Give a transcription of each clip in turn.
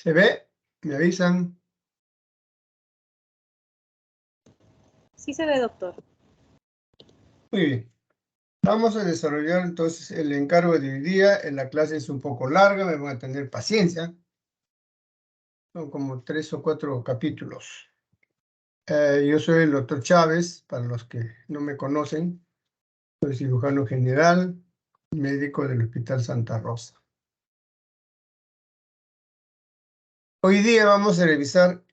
¿Se ve? ¿Me avisan? Sí se ve, doctor. Muy bien. Vamos a desarrollar entonces el encargo de hoy día. La clase es un poco larga, me van a tener paciencia. Son como 3 o 4 capítulos. Yo soy el doctor Chávez, para los que no me conocen. Soy cirujano general, médico del Hospital Santa Rosa. Hoy día vamos a revisar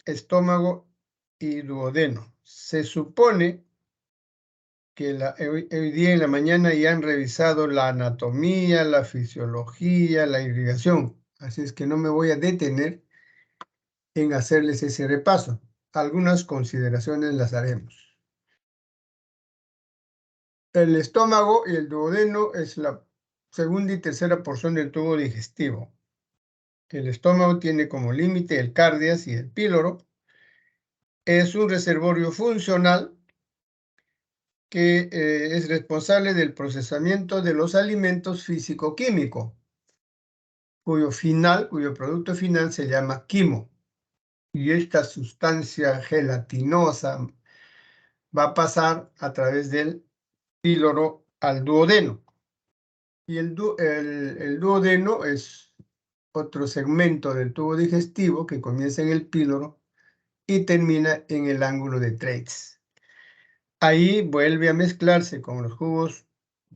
estómago y duodeno. Se supone que hoy día en la mañana ya han revisado la anatomía, la fisiología, la irrigación. Así es que no me voy a detener en hacerles ese repaso. Algunas consideraciones las haremos. El estómago y el duodeno es la segunda y tercera porción del tubo digestivo. El estómago tiene como límite el cardias y el píloro. Es un reservorio funcional que es responsable del procesamiento de los alimentos físico-químico, cuyo producto final se llama quimo. Y esta sustancia gelatinosa va a pasar a través del píloro al duodeno. Y el duodeno es otro segmento del tubo digestivo que comienza en el píloro y termina en el ángulo de Treitz. Ahí vuelve a mezclarse con los jugos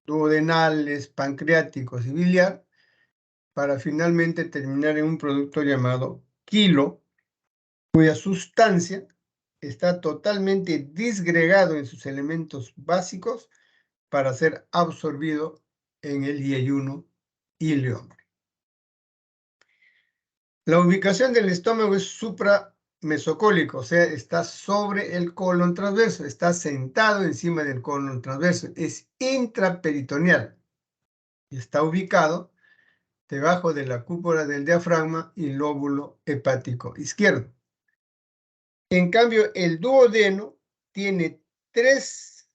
duodenales, pancreáticos y biliar para finalmente terminar en un producto llamado quilo, cuya sustancia está totalmente disgregado en sus elementos básicos para ser absorbido en el yeyuno ileón. La ubicación del estómago es supramesocólico, o sea, está sobre el colon transverso, está sentado encima del colon transverso, es intraperitoneal y está ubicado debajo de la cúpula del diafragma y lóbulo hepático izquierdo. En cambio, el duodeno tiene 3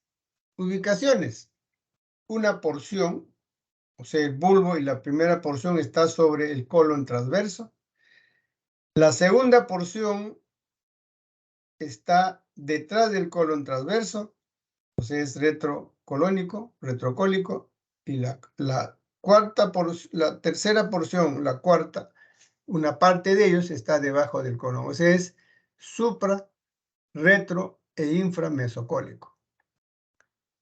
ubicaciones. Una porción, o sea, el bulbo, y la primera porción está sobre el colon transverso. La segunda porción está detrás del colon transverso, o sea, es retrocólico, y la tercera porción, la cuarta, una parte de ellos está debajo del colon, o sea, es supra, retro e inframesocólico.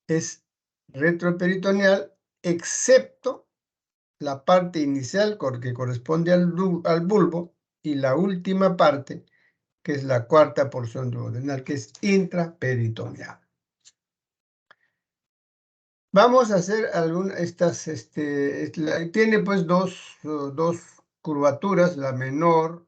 Es retroperitoneal, excepto la parte inicial que corresponde al bulbo y la última parte, que es la cuarta porción duodenal, que es intraperitoneal. Vamos a hacer tiene pues dos curvaturas, la menor,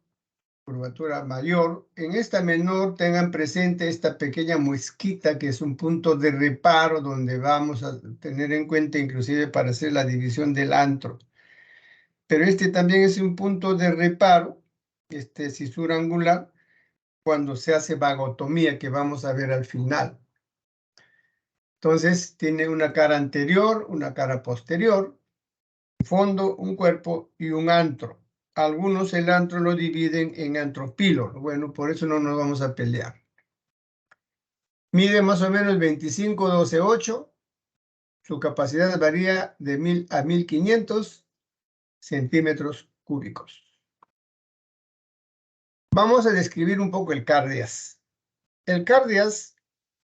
curvatura mayor. En esta menor tengan presente esta pequeña muesquita que es un punto de reparo donde vamos a tener en cuenta inclusive para hacer la división del antro. Pero este también es un punto de reparo, cisura angular, cuando se hace vagotomía, que vamos a ver al final. Entonces tiene una cara anterior, una cara posterior, un fondo, un cuerpo y un antro. Algunos el antro lo dividen en antropíloro. Bueno, por eso no nos vamos a pelear. Mide más o menos 25, 12, 8. Su capacidad varía de 1000 a 1500 centímetros cúbicos. Vamos a describir un poco el cardias. El cardias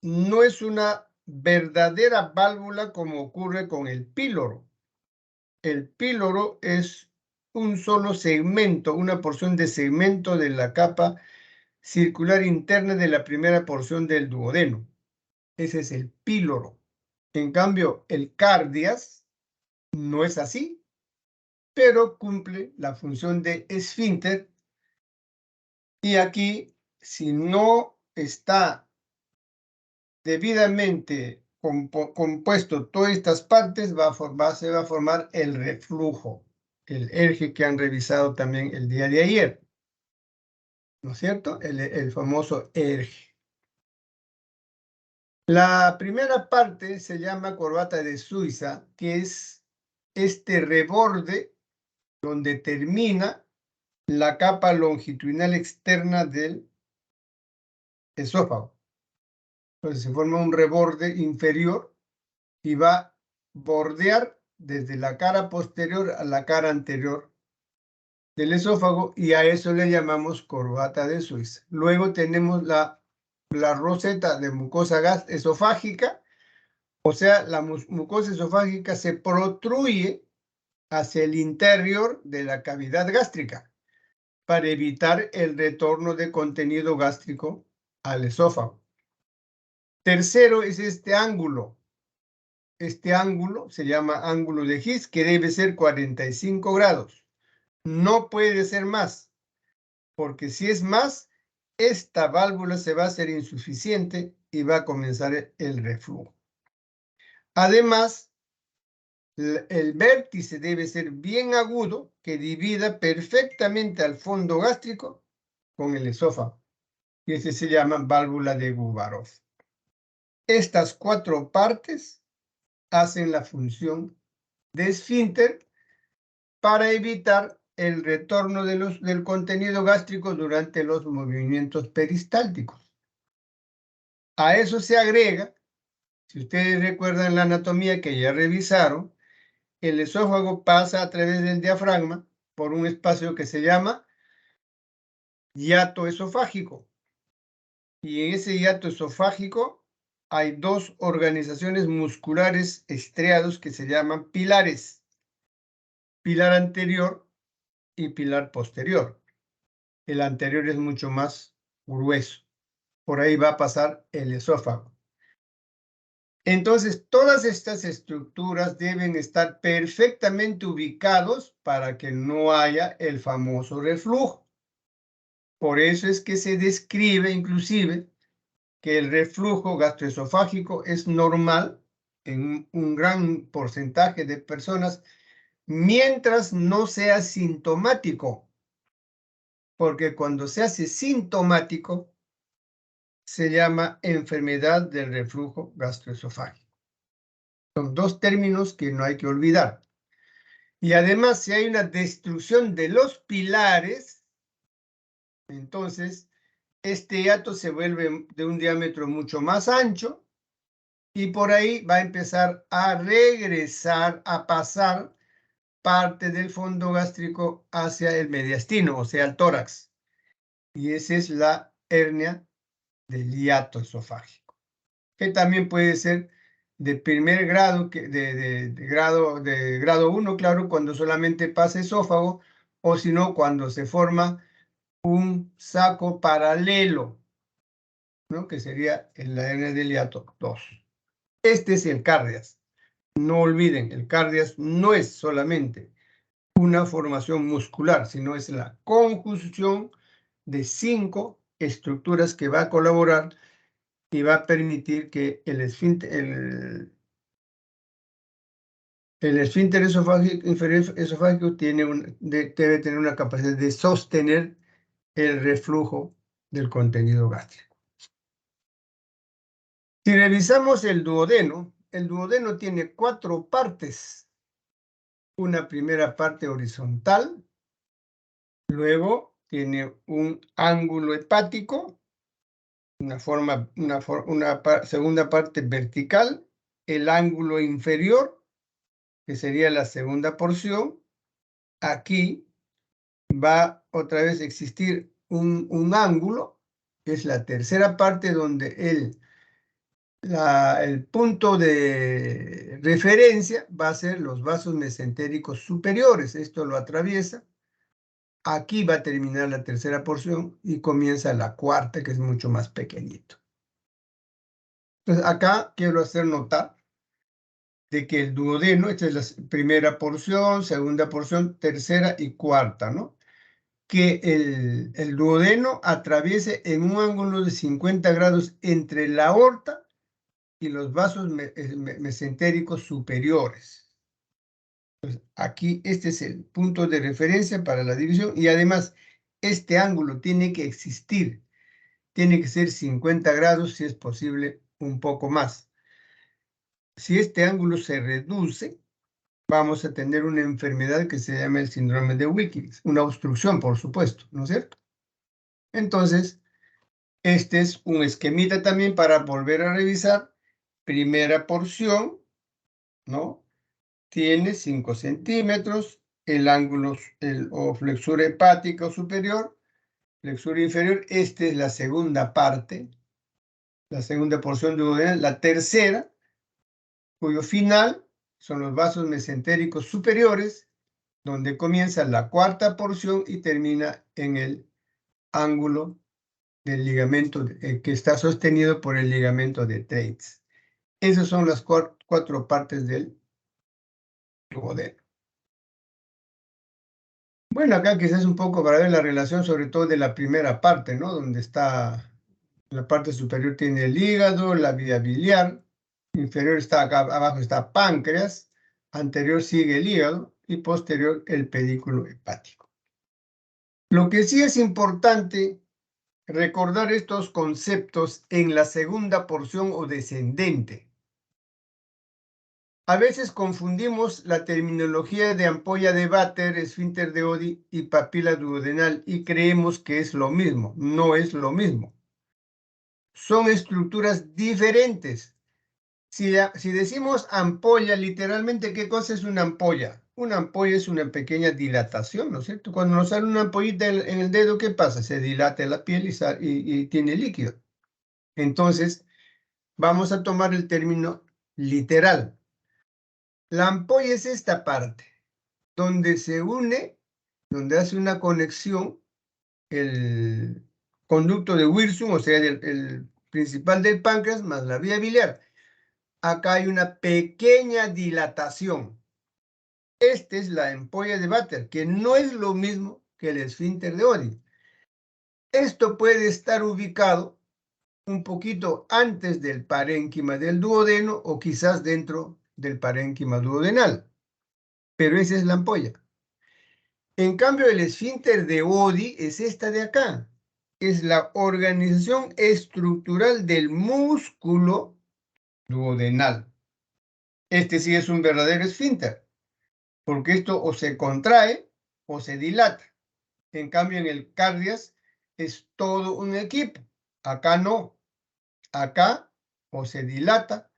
no es una verdadera válvula como ocurre con el píloro. El píloro es un solo segmento, una porción de segmento de la capa circular interna de la primera porción del duodeno. Ese es el píloro. En cambio, el cardias no es así, pero cumple la función de esfínter. Y aquí, si no está debidamente compuesto todas estas partes, se va a formar el reflujo, el ERGE que han revisado también el día de ayer. ¿No es cierto? El famoso ERGE. La primera parte se llama corbata de Suiza, que es este reborde donde termina la capa longitudinal externa del esófago. Entonces se forma un reborde inferior y va a bordear desde la cara posterior a la cara anterior del esófago, y a eso le llamamos corbata de Suiza. Luego tenemos la roseta de mucosa esofágica, o sea, la mucosa esofágica se protruye hacia el interior de la cavidad gástrica para evitar el retorno de contenido gástrico al esófago. Tercero es este ángulo. Este ángulo se llama ángulo de His, que debe ser 45 grados. No puede ser más, porque si es más, esta válvula se va a hacer insuficiente y va a comenzar el reflujo. Además, el vértice debe ser bien agudo, que divida perfectamente al fondo gástrico con el esófago. Y ese se llama válvula de Gubarov. Estas 4 partes hacen la función de esfínter para evitar el retorno del contenido gástrico durante los movimientos peristálticos. A eso se agrega, si ustedes recuerdan la anatomía que ya revisaron, el esófago pasa a través del diafragma por un espacio que se llama hiato esofágico. Y en ese hiato esofágico hay 2 organizaciones musculares estriados que se llaman pilares. Pilar anterior y pilar posterior. El anterior es mucho más grueso. Por ahí va a pasar el esófago. Entonces, todas estas estructuras deben estar perfectamente ubicados para que no haya el famoso reflujo. Por eso es que se describe inclusive que el reflujo gastroesofágico es normal en un gran porcentaje de personas mientras no sea sintomático, porque cuando se hace sintomático se llama enfermedad del reflujo gastroesofágico. Son 2 términos que no hay que olvidar. Y además, si hay una destrucción de los pilares, entonces este hiato se vuelve de un diámetro mucho más ancho y por ahí va a empezar a regresar, a pasar parte del fondo gástrico hacia el mediastino, o sea, el tórax. Y esa es la hernia del hiato esofágico, que también puede ser de primer grado, de grado 1, claro, cuando solamente pasa esófago, o si no, cuando se forma un saco paralelo, ¿no? Que sería la hernia del hiato 2. Este es el cardias. No olviden, el cardias no es solamente una formación muscular, sino es la conjunción de 5 estructuras que va a colaborar y va a permitir que el esfínter inferior esofágico debe tener una capacidad de sostener el reflujo del contenido gástrico. Si revisamos el duodeno tiene 4 partes. Una primera parte horizontal, luego tiene un ángulo hepático, una segunda parte vertical, el ángulo inferior, que sería la segunda porción. Aquí va otra vez a existir un ángulo, que es la tercera parte donde el punto de referencia va a ser los vasos mesentéricos superiores. Esto lo atraviesa. Aquí va a terminar la tercera porción y comienza la cuarta, que es mucho más pequeñito. Entonces, acá quiero hacer notar de que el duodeno, esta es la primera porción, segunda porción, tercera y cuarta, ¿no? Que el duodeno atraviese en un ángulo de 50 grados entre la aorta y los vasos mesentéricos superiores. Entonces, aquí este es el punto de referencia para la división y además este ángulo tiene que existir. Tiene que ser 50 grados, si es posible, un poco más. Si este ángulo se reduce, vamos a tener una enfermedad que se llama el síndrome de Wilkins, una obstrucción, por supuesto, ¿no es cierto? Entonces, este es un esquemita también para volver a revisar. Primera porción, ¿no? Tiene 5 centímetros, el ángulo o flexura hepática superior, flexura inferior. Esta es la segunda parte, la segunda porción duodenal. La tercera, cuyo final son los vasos mesentéricos superiores, donde comienza la cuarta porción y termina en el ángulo del ligamento que está sostenido por el ligamento de Treitz. Esas son las cuatro partes del duodeno. Bueno, acá quizás un poco para ver la relación sobre todo de la primera parte, ¿no? Donde está, la parte superior tiene el hígado, la vía biliar, inferior está acá abajo, está páncreas, anterior sigue el hígado y posterior el pedículo hepático. Lo que sí es importante recordar estos conceptos en la segunda porción o descendente. A veces confundimos la terminología de ampolla de Vater, esfínter de Oddi y papila duodenal y creemos que es lo mismo. No es lo mismo. Son estructuras diferentes. Si decimos ampolla, literalmente, ¿qué cosa es una ampolla? Una ampolla es una pequeña dilatación, ¿no es cierto? Cuando nos sale una ampollita en el dedo, ¿qué pasa? Se dilata la piel y tiene líquido. Entonces, vamos a tomar el término literal. La ampolla es esta parte, donde se une, donde hace una conexión el conducto de Wirsum, o sea, el principal del páncreas, más la vía biliar. Acá hay una pequeña dilatación. Esta es la ampolla de Vater, que no es lo mismo que el esfínter de Oddi. Esto puede estar ubicado un poquito antes del parénquima del duodeno o quizás dentro del parénquima duodenal. Pero esa es la ampolla. En cambio, el esfínter de Oddi es esta de acá. Es la organización estructural del músculo duodenal. Este sí es un verdadero esfínter, porque esto o se contrae o se dilata. En cambio, en el cardias es todo un equipo. Acá no. Acá o se dilata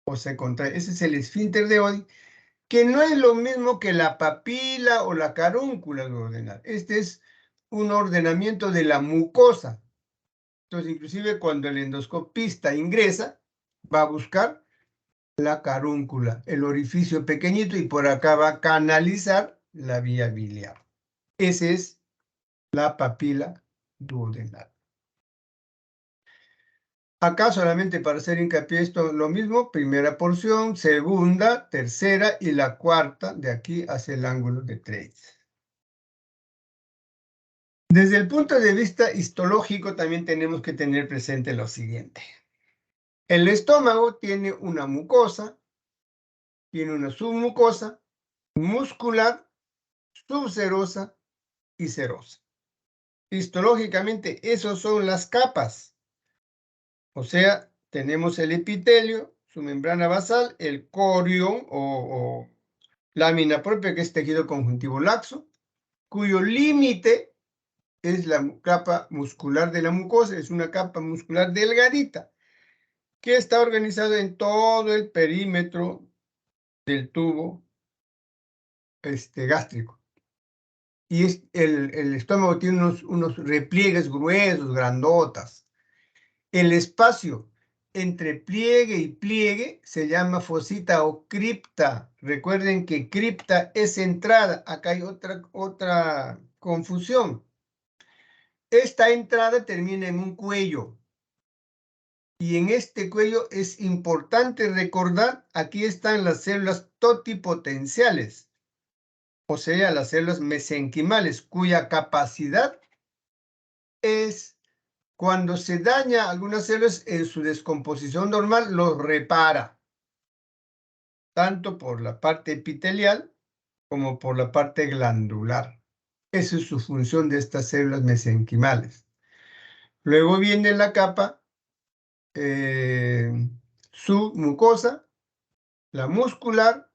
o se contrae. Ese es el esfínter de Oddi, que no es lo mismo que la papila o la carúncula duodenal. Este es un ordenamiento de la mucosa. Entonces, inclusive cuando el endoscopista ingresa, va a buscar la carúncula, el orificio pequeñito, y por acá va a canalizar la vía biliar. Esa es la papila duodenal. Acá solamente para hacer hincapié esto lo mismo, primera porción, segunda, tercera y la cuarta de aquí hacia el ángulo de Treitz. Desde el punto de vista histológico también tenemos que tener presente lo siguiente. El estómago tiene una mucosa, tiene una submucosa, muscular, subserosa y serosa. Histológicamente, esas son las capas. O sea, tenemos el epitelio, su membrana basal, el corión o lámina propia, que es tejido conjuntivo laxo, cuyo límite es la capa muscular de la mucosa, es una capa muscular delgadita, que está organizada en todo el perímetro del tubo gástrico. Y el estómago tiene unos repliegues gruesos, grandotas. El espacio entre pliegue y pliegue se llama fosita o cripta. Recuerden que cripta es entrada. Acá hay otra confusión. Esta entrada termina en un cuello. Y en este cuello es importante recordar, aquí están las células totipotenciales, o sea, las células mesenquimales, cuya capacidad es, cuando se daña algunas células en su descomposición normal, los repara, tanto por la parte epitelial como por la parte glandular. Esa es su función de estas células mesenquimales. Luego viene la capa submucosa, la muscular,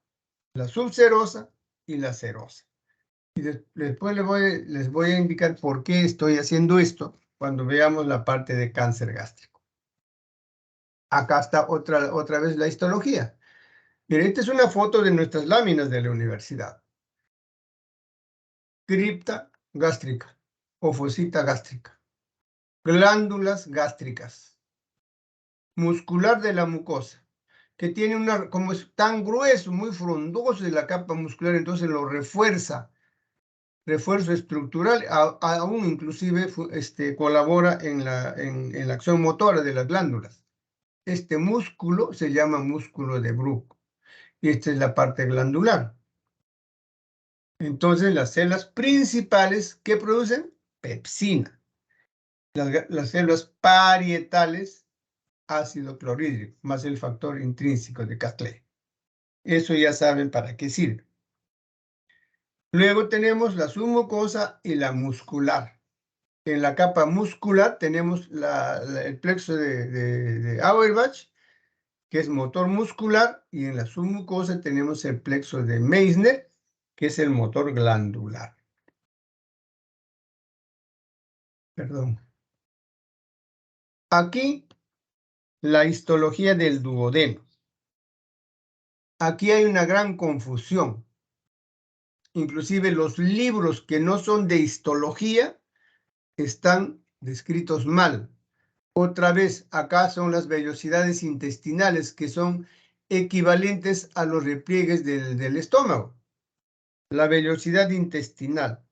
la subserosa y la serosa. Y después les voy a indicar por qué estoy haciendo esto cuando veamos la parte de cáncer gástrico. Acá está otra vez la histología. Miren, esta es una foto de nuestras láminas de la universidad. Cripta gástrica o fosita gástrica. Glándulas gástricas. Muscular de la mucosa, que tiene como es tan grueso, muy frondoso de la capa muscular, entonces lo refuerza. Refuerzo estructural, aún inclusive colabora en la acción motora de las glándulas. Este músculo se llama músculo de Bruch y esta es la parte glandular. Entonces las células principales que producen pepsina. Las células parietales, ácido clorhídrico, más el factor intrínseco de Catley. Eso ya saben para qué sirve. Luego tenemos la submucosa y la muscular. En la capa muscular tenemos el plexo de Auerbach, que es motor muscular, y en la submucosa tenemos el plexo de Meissner, que es el motor glandular. Perdón. Aquí la histología del duodeno. Aquí hay una gran confusión. Inclusive los libros que no son de histología están descritos mal. Otra vez, acá son las vellosidades intestinales que son equivalentes a los repliegues del estómago. La vellosidad intestinal.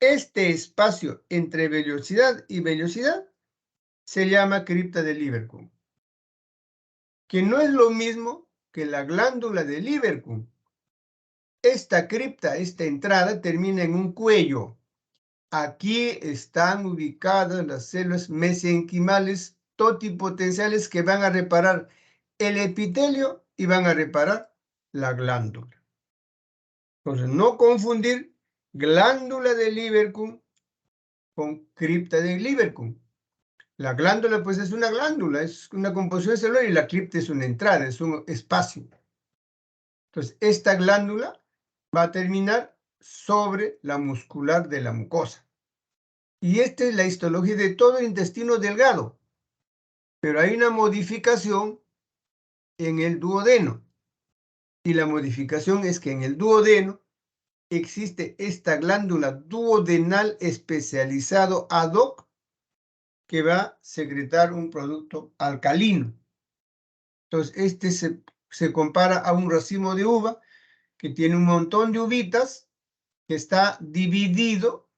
Este espacio entre vellosidad y vellosidad se llama cripta de Lieberkühn, que no es lo mismo que la glándula de Lieberkühn. Esta cripta, esta entrada, termina en un cuello. Aquí están ubicadas las células mesenquimales totipotenciales que van a reparar el epitelio y van a reparar la glándula. Entonces, no confundir glándula de Lieberkühn con cripta de Lieberkühn. La glándula, pues, es una glándula, es una composición celular y la cripta es una entrada, es un espacio. Entonces, esta glándula va a terminar sobre la muscular de la mucosa. Y esta es la histología de todo el intestino delgado. Pero hay una modificación en el duodeno. Y la modificación es que en el duodeno existe esta glándula duodenal especializado ad hoc que va a secretar un producto alcalino. Entonces, este se compara a un racimo de uva que tiene un montón de uvitas que está dividido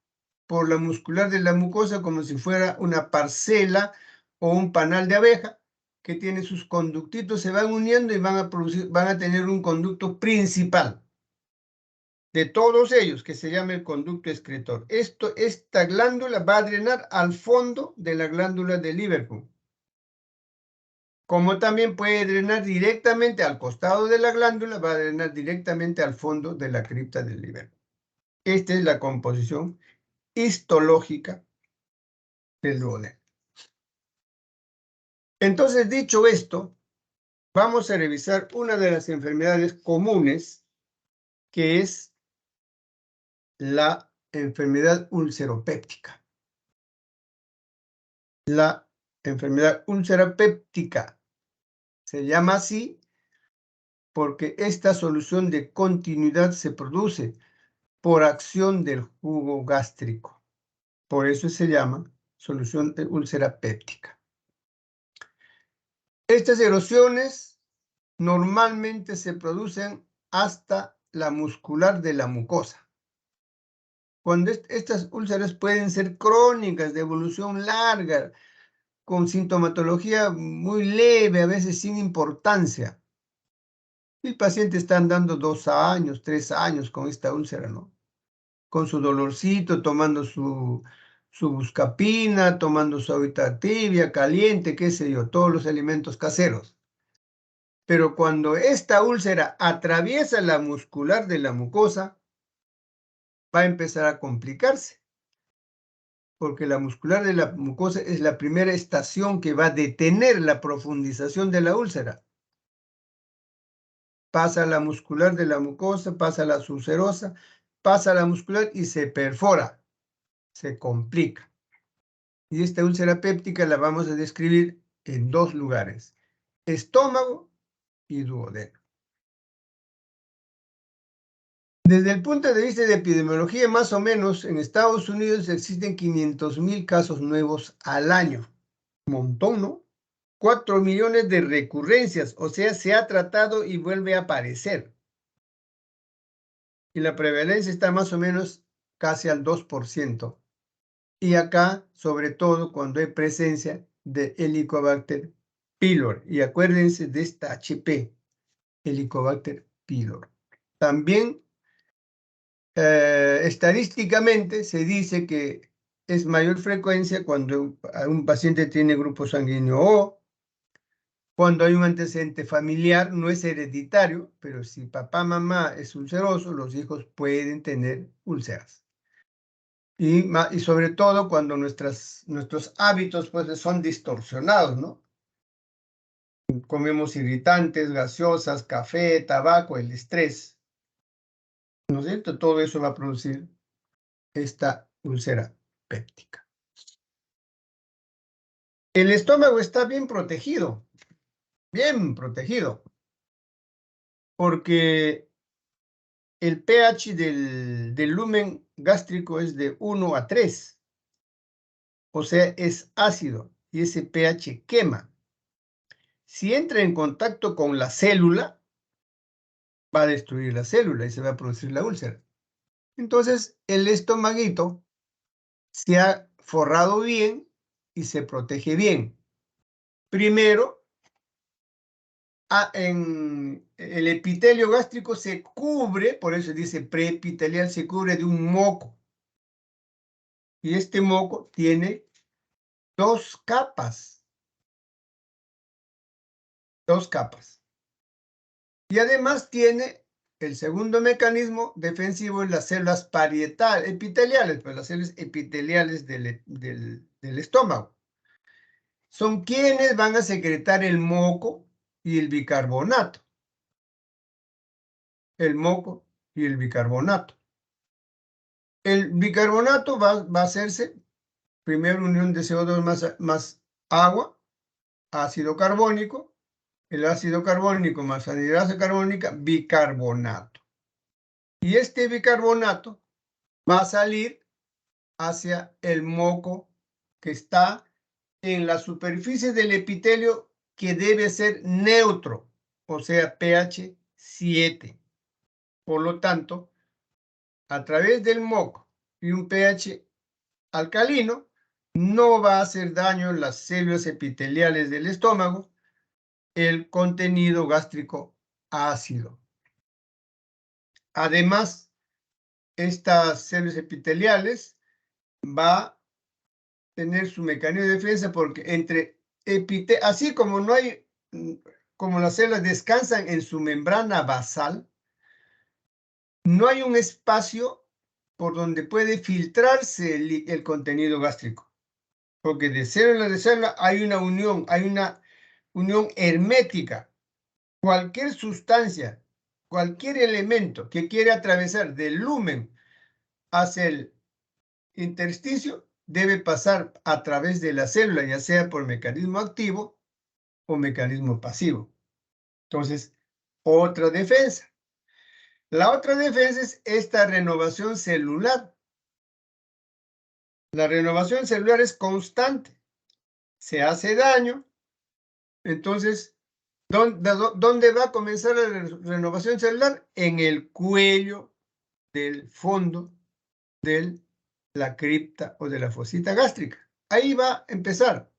por la muscular de la mucosa como si fuera una parcela o un panal de abeja que tiene sus conductitos, se van uniendo y van a tener un conducto principal de todos ellos que se llama el conducto excretor. Esta glándula va a drenar al fondo de la glándula de Lieberkühn, como también puede drenar directamente al costado de la glándula, va a drenar directamente al fondo de la cripta de Lieberkühn. Esta es la composición histológica del duodeno. Entonces, dicho esto, vamos a revisar una de las enfermedades comunes, que es la enfermedad ulceropéptica. La enfermedad ulceropéptica se llama así porque esta solución de continuidad se produce por acción del jugo gástrico. Por eso se llama solución de úlcera péptica. Estas erosiones normalmente se producen hasta la muscular de la mucosa. Cuando estas úlceras pueden ser crónicas, de evolución larga, con sintomatología muy leve, a veces sin importancia. El paciente está andando 2 años, 3 años con esta úlcera, ¿no? Con su dolorcito, tomando su buscapina, tomando su agüita tibia, caliente, qué sé yo, todos los alimentos caseros. Pero cuando esta úlcera atraviesa la muscular de la mucosa, va a empezar a complicarse, porque la muscular de la mucosa es la primera estación que va a detener la profundización de la úlcera. pasa a la muscular de la mucosa, pasa a la ulcerosa, pasa a la muscular y se perfora, se complica. Y esta úlcera péptica la vamos a describir en dos lugares, estómago y duodeno. Desde el punto de vista de epidemiología, más o menos en Estados Unidos existen 500,000 casos nuevos al año. Un montón, ¿no? 4 millones de recurrencias, o sea, se ha tratado y vuelve a aparecer. Y la prevalencia está más o menos casi al 2%. Y acá, sobre todo, cuando hay presencia de Helicobacter pylori. Y acuérdense de esta HP, Helicobacter pylori. También estadísticamente se dice que es mayor frecuencia cuando un paciente tiene grupo sanguíneo O, cuando hay un antecedente familiar, no es hereditario, pero si papá, mamá es ulceroso, los hijos pueden tener úlceras. Y sobre todo cuando nuestros hábitos pues, son distorsionados, ¿no? Comemos irritantes, gaseosas, café, tabaco, el estrés, ¿no es cierto? Todo eso va a producir esta úlcera péptica. El estómago está bien protegido, porque el pH del lumen gástrico es de 1 a 3, o sea, es ácido y ese pH quema. Si entra en contacto con la célula, va a destruir la célula y se va a producir la úlcera. Entonces, el estomaguito se ha forrado bien y se protege bien. Primero, en el epitelio gástrico se cubre, por eso dice preepitelial, se cubre de un moco. Y este moco tiene dos capas. Y además tiene el segundo mecanismo defensivo en las células epiteliales, pues las células epiteliales del estómago. Son quienes van a secretar el moco y el bicarbonato. El moco y el bicarbonato. El bicarbonato va a hacerse primero unión de CO2 más agua, ácido carbónico, el ácido carbónico más anhidrasa carbónica, bicarbonato. Y este bicarbonato va a salir hacia el moco que está en la superficie del epitelio que debe ser neutro, o sea, pH 7. Por lo tanto, a través del moco y un pH alcalino, no va a hacer daño en las células epiteliales del estómago el contenido gástrico ácido. Además, estas células epiteliales va a tener su mecanismo de defensa porque así como no hay, como las células descansan en su membrana basal, no hay un espacio por donde puede filtrarse el contenido gástrico. Porque de célula hay una unión hermética. Cualquier sustancia, cualquier elemento que quiera atravesar del lumen hacia el intersticio debe pasar a través de la célula, ya sea por mecanismo activo o mecanismo pasivo. Entonces, otra defensa. La otra defensa es esta renovación celular. La renovación celular es constante. Se hace daño. Entonces, ¿dónde va a comenzar la renovación celular? En el cuello del fondo de la cripta o de la fosita gástrica. Ahí va a empezar.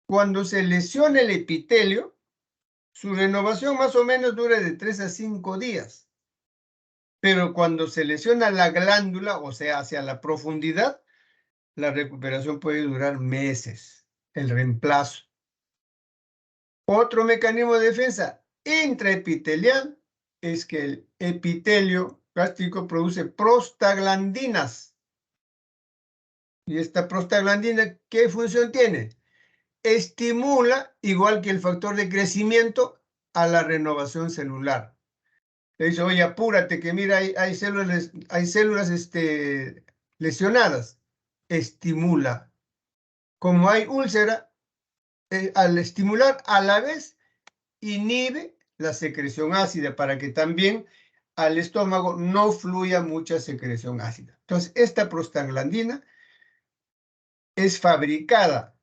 Cuando se lesiona el epitelio, su renovación más o menos dura de 3 a 5 días. Pero cuando se lesiona la glándula, o sea, hacia la profundidad, la recuperación puede durar meses, el reemplazo. Otro mecanismo de defensa intraepitelial es que el epitelio gástrico produce prostaglandinas. ¿Y esta prostaglandina qué función tiene? Estimula, igual que el factor de crecimiento, a la renovación celular. Le dice, oye, apúrate, que mira, hay células, lesionadas. Estimula. Como hay úlcera, al estimular a la vez inhibe la secreción ácida para que también al estómago no fluya mucha secreción ácida. Entonces, esta prostaglandina es fabricada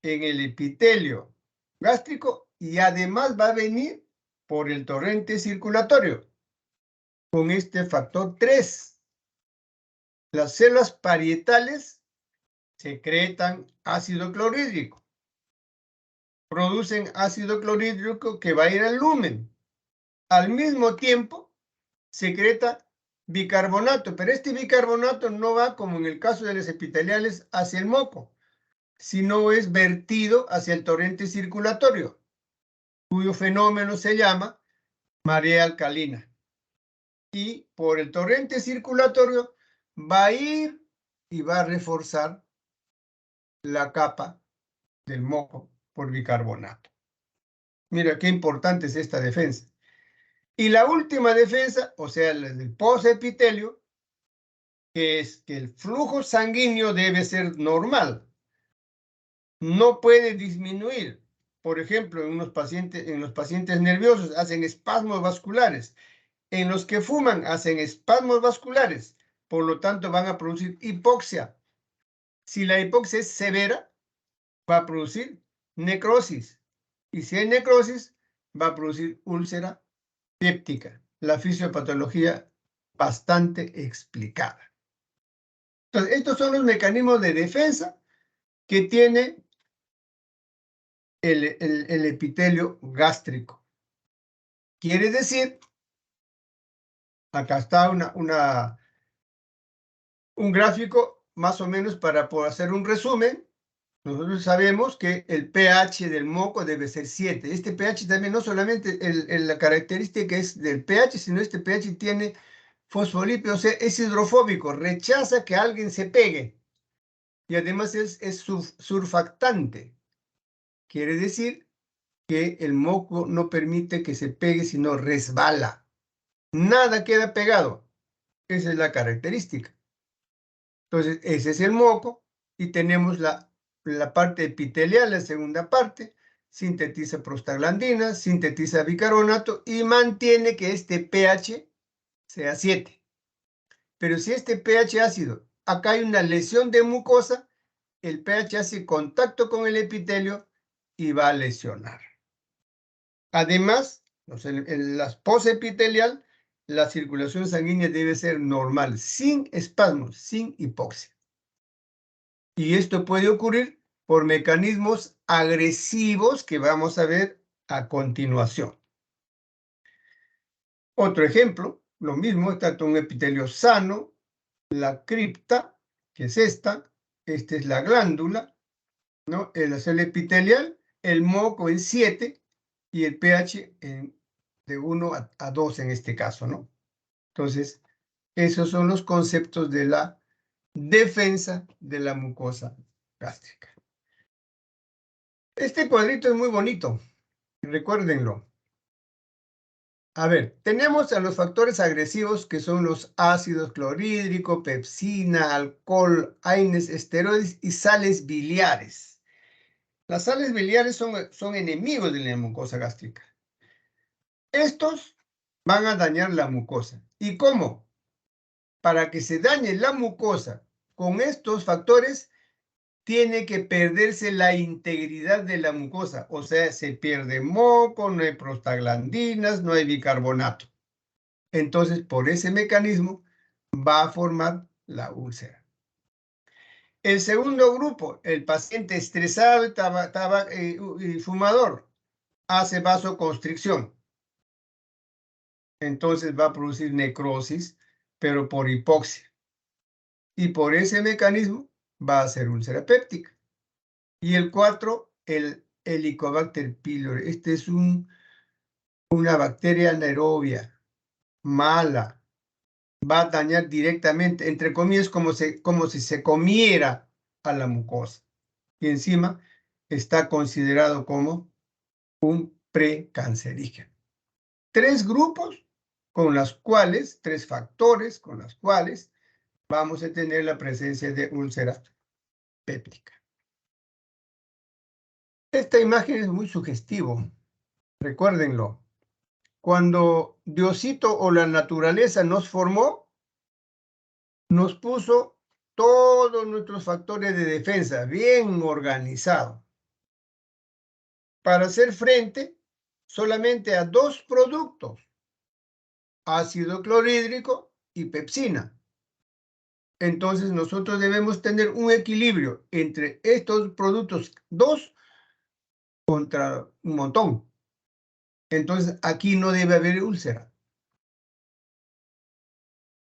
en el epitelio gástrico y además va a venir por el torrente circulatorio con este factor 3. Las células parietales secretan ácido clorhídrico, producen ácido clorhídrico que va a ir al lumen. Al mismo tiempo, secreta bicarbonato, pero este bicarbonato no va, como en el caso de los epiteliales, hacia el moco, sino es vertido hacia el torrente circulatorio, cuyo fenómeno se llama marea alcalina. Y por el torrente circulatorio va a ir y va a reforzar la capa del moco por bicarbonato. Mira qué importante es esta defensa. Y la última defensa, o sea, la del posepitelio, que es que el flujo sanguíneo debe ser normal. No puede disminuir. Por ejemplo, en los pacientes nerviosos hacen espasmos vasculares. En los que fuman hacen espasmos vasculares. Por lo tanto, van a producir hipoxia. Si la hipoxia es severa, va a producir necrosis. Y si hay necrosis, va a producir úlcera péptica. La fisiopatología bastante explicada. Entonces, estos son los mecanismos de defensa que tiene el epitelio gástrico. Quiere decir, acá está un gráfico más o menos para poder hacer un resumen. Nosotros sabemos que el pH del moco debe ser 7. Este pH también no solamente la característica es del pH, sino este pH tiene fosfolípido, o sea, es hidrofóbico, rechaza que alguien se pegue. Y además es surfactante. Quiere decir que el moco no permite que se pegue, sino resbala. Nada queda pegado. Esa es la característica. Entonces, ese es el moco y tenemos la parte epitelial, la segunda parte, sintetiza prostaglandina, sintetiza bicarbonato y mantiene que este pH sea 7. Pero si este pH ácido, acá hay una lesión de mucosa, el pH hace contacto con el epitelio y va a lesionar. Además, en la posepitelial, la circulación sanguínea debe ser normal, sin espasmos, sin hipoxia. Y esto puede ocurrir por mecanismos agresivos que vamos a ver a continuación. Otro ejemplo, lo mismo, está un epitelio sano, la cripta, que es esta es la glándula, ¿no? La célula epitelial, el moco en 7 y el pH de 1 a 2 en este caso, ¿no? Entonces, esos son los conceptos de la defensa de la mucosa gástrica. Este cuadrito es muy bonito, recuérdenlo. A ver, tenemos a los factores agresivos que son los ácidos clorhídrico, pepsina, alcohol, AINES, esteroides y sales biliares. Las sales biliares son enemigos de la mucosa gástrica. Estos van a dañar la mucosa. ¿Y cómo? Para que se dañe la mucosa con estos factores, tiene que perderse la integridad de la mucosa. O sea, se pierde moco, no hay prostaglandinas, no hay bicarbonato. Entonces, por ese mecanismo, va a formar la úlcera. El segundo grupo, el paciente estresado y fumador, hace vasoconstricción. Entonces va a producir necrosis, pero por hipoxia. Y por ese mecanismo va a ser úlcera péptica. Y el 4, el Helicobacter pylori. Este es una bacteria anaerobia, mala. Va a dañar directamente, entre comillas, como si se comiera a la mucosa. Y encima está considerado como un precancerígeno. 3 grupos con las cuales, 3 factores con las cuales vamos a tener la presencia de úlcera péptica. Esta imagen es muy sugestivo, recuérdenlo. Cuando Diosito o la naturaleza nos formó, nos puso todos nuestros factores de defensa bien organizados para hacer frente solamente a 2 productos, ácido clorhídrico y pepsina. Entonces nosotros debemos tener un equilibrio entre estos productos 2 contra un montón. Entonces aquí no debe haber úlcera.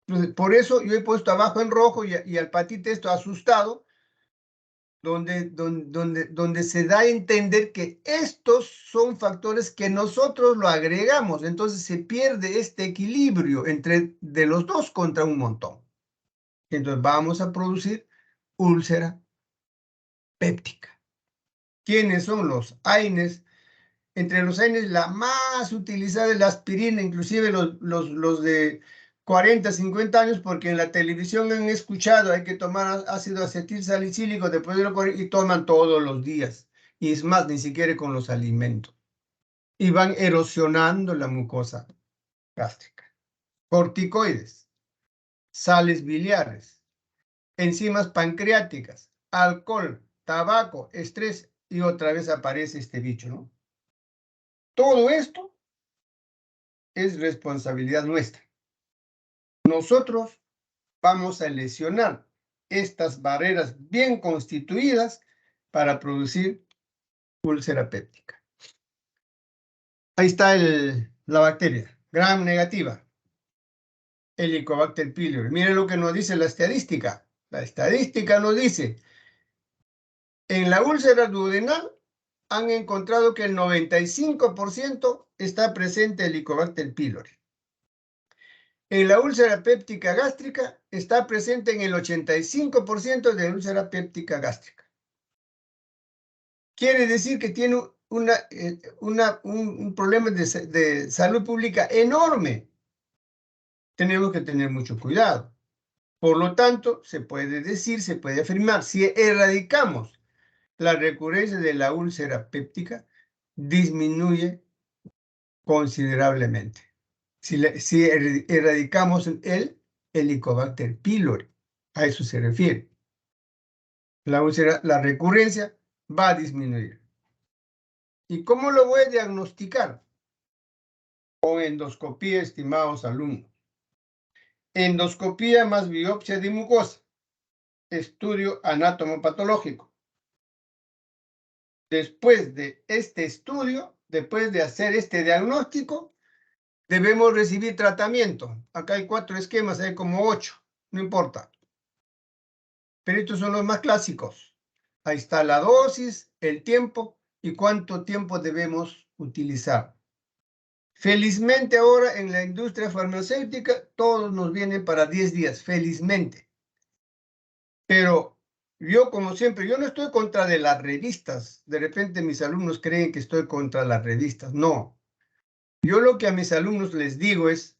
Entonces, por eso yo he puesto abajo en rojo y al patito esto asustado, donde se da a entender que estos son factores que nosotros lo agregamos. Entonces se pierde este equilibrio entre de los 2 contra un montón. Entonces vamos a producir úlcera péptica. ¿Quiénes son los AINES? Entre los AINES la más utilizada es la aspirina, inclusive los de 40, 50 años, porque en la televisión han escuchado hay que tomar ácido acetilsalicílico después de los 40 y toman todos los días. Y es más, ni siquiera con los alimentos. Y van erosionando la mucosa gástrica. Corticoides, sales biliares, enzimas pancreáticas, alcohol, tabaco, estrés, y otra vez aparece este bicho, ¿no? Todo esto es responsabilidad nuestra. Nosotros vamos a lesionar estas barreras bien constituidas para producir úlcera péptica. Ahí está la bacteria, gram negativa, Helicobacter pylori. Miren lo que nos dice la estadística. La estadística nos dice, en la úlcera duodenal han encontrado que el 95% está presente Helicobacter pylori. En la úlcera péptica gástrica está presente en el 85% de úlcera péptica gástrica. Quiere decir que tiene un problema de salud pública enorme. Tenemos que tener mucho cuidado. Por lo tanto, se puede decir, se puede afirmar, si erradicamos la recurrencia de la úlcera péptica, disminuye considerablemente. Si erradicamos el Helicobacter pylori, a eso se refiere. La recurrencia va a disminuir. ¿Y cómo lo voy a diagnosticar? Con endoscopía, estimados alumnos. Endoscopía más biopsia de mucosa. Estudio anatomopatológico. Después de este estudio, después de hacer este diagnóstico, debemos recibir tratamiento. Acá hay 4 esquemas, hay como 8, no importa. Pero estos son los más clásicos. Ahí está la dosis, el tiempo y cuánto tiempo debemos utilizar. Felizmente ahora en la industria farmacéutica todos nos vienen para 10 días, felizmente. Pero yo, como siempre, yo no estoy contra de las revistas. De repente mis alumnos creen que estoy contra las revistas. No. Yo lo que a mis alumnos les digo es,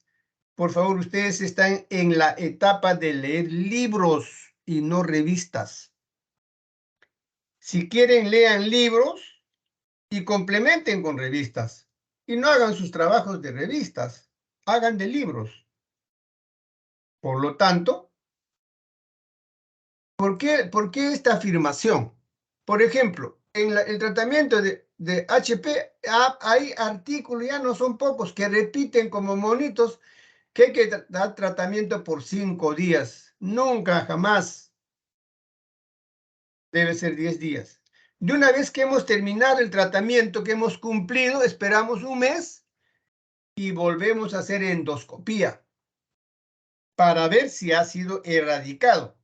por favor, ustedes están en la etapa de leer libros y no revistas. Si quieren, lean libros y complementen con revistas. Y no hagan sus trabajos de revistas, hagan de libros. Por lo tanto, ¿por qué esta afirmación? Por ejemplo, en el tratamiento de HP hay artículos, ya no son pocos, que repiten como monitos que hay que dar tratamiento por 5 días. Nunca, jamás. Debe ser 10 días. De una vez que hemos terminado el tratamiento, que hemos cumplido, esperamos un mes y volvemos a hacer endoscopía para ver si ha sido erradicado.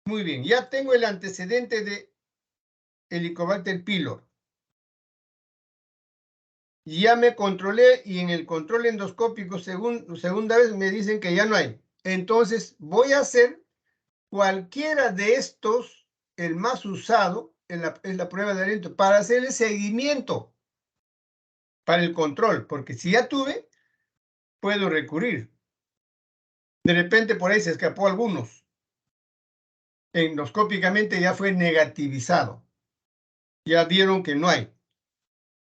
Muy bien, ya tengo el antecedente de Helicobacter pylori. Ya me controlé y en el control endoscópico segunda vez me dicen que ya no hay. Entonces voy a hacer cualquiera de estos, el más usado en la prueba de aliento, para hacer el seguimiento, para el control, porque si ya tuve, puedo recurrir. De repente por ahí se escapó algunos. Endoscópicamente ya fue negativizado. Ya vieron que no hay.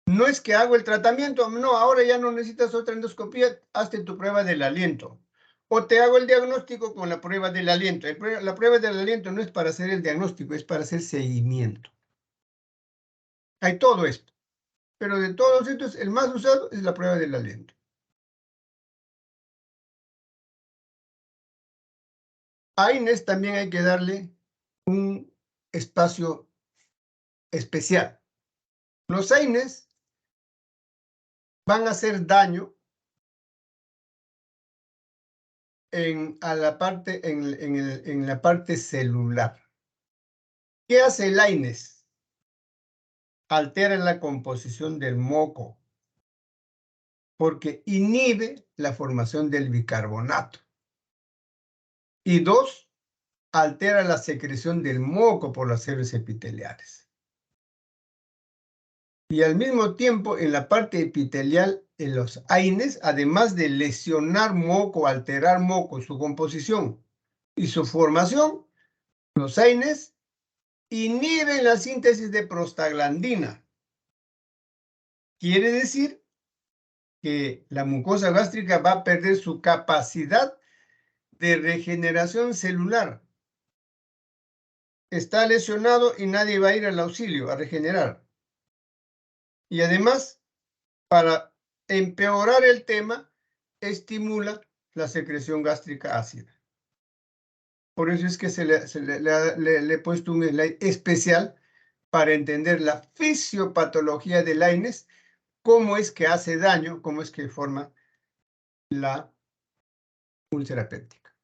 No es que hago el tratamiento, no, ahora ya no necesitas otra endoscopía, hazte tu prueba del aliento. O te hago el diagnóstico con la prueba del aliento. La prueba del aliento no es para hacer el diagnóstico, es para hacer seguimiento. Hay todo esto. Pero de todos estos, el más usado es la prueba del aliento. A AINES también hay que darle un espacio especial. Los AINES van a hacer daño en la parte celular. ¿Qué hace el AINES? Altera la composición del moco, porque inhibe la formación del bicarbonato. Y dos, altera la secreción del moco por las células epiteliales. Y al mismo tiempo, en la parte epitelial, en los AINES, además de lesionar moco, alterar moco, su composición y su formación, los AINES inhiben la síntesis de prostaglandina. Quiere decir que la mucosa gástrica va a perder su capacidad de regeneración celular. Está lesionado y nadie va a ir al auxilio a regenerar. Y además, para empeorar el tema, estimula la secreción gástrica ácida. Por eso es que le he puesto un slide especial para entender la fisiopatología del AINES, cómo es que hace daño, cómo es que forma la úlcera péptica.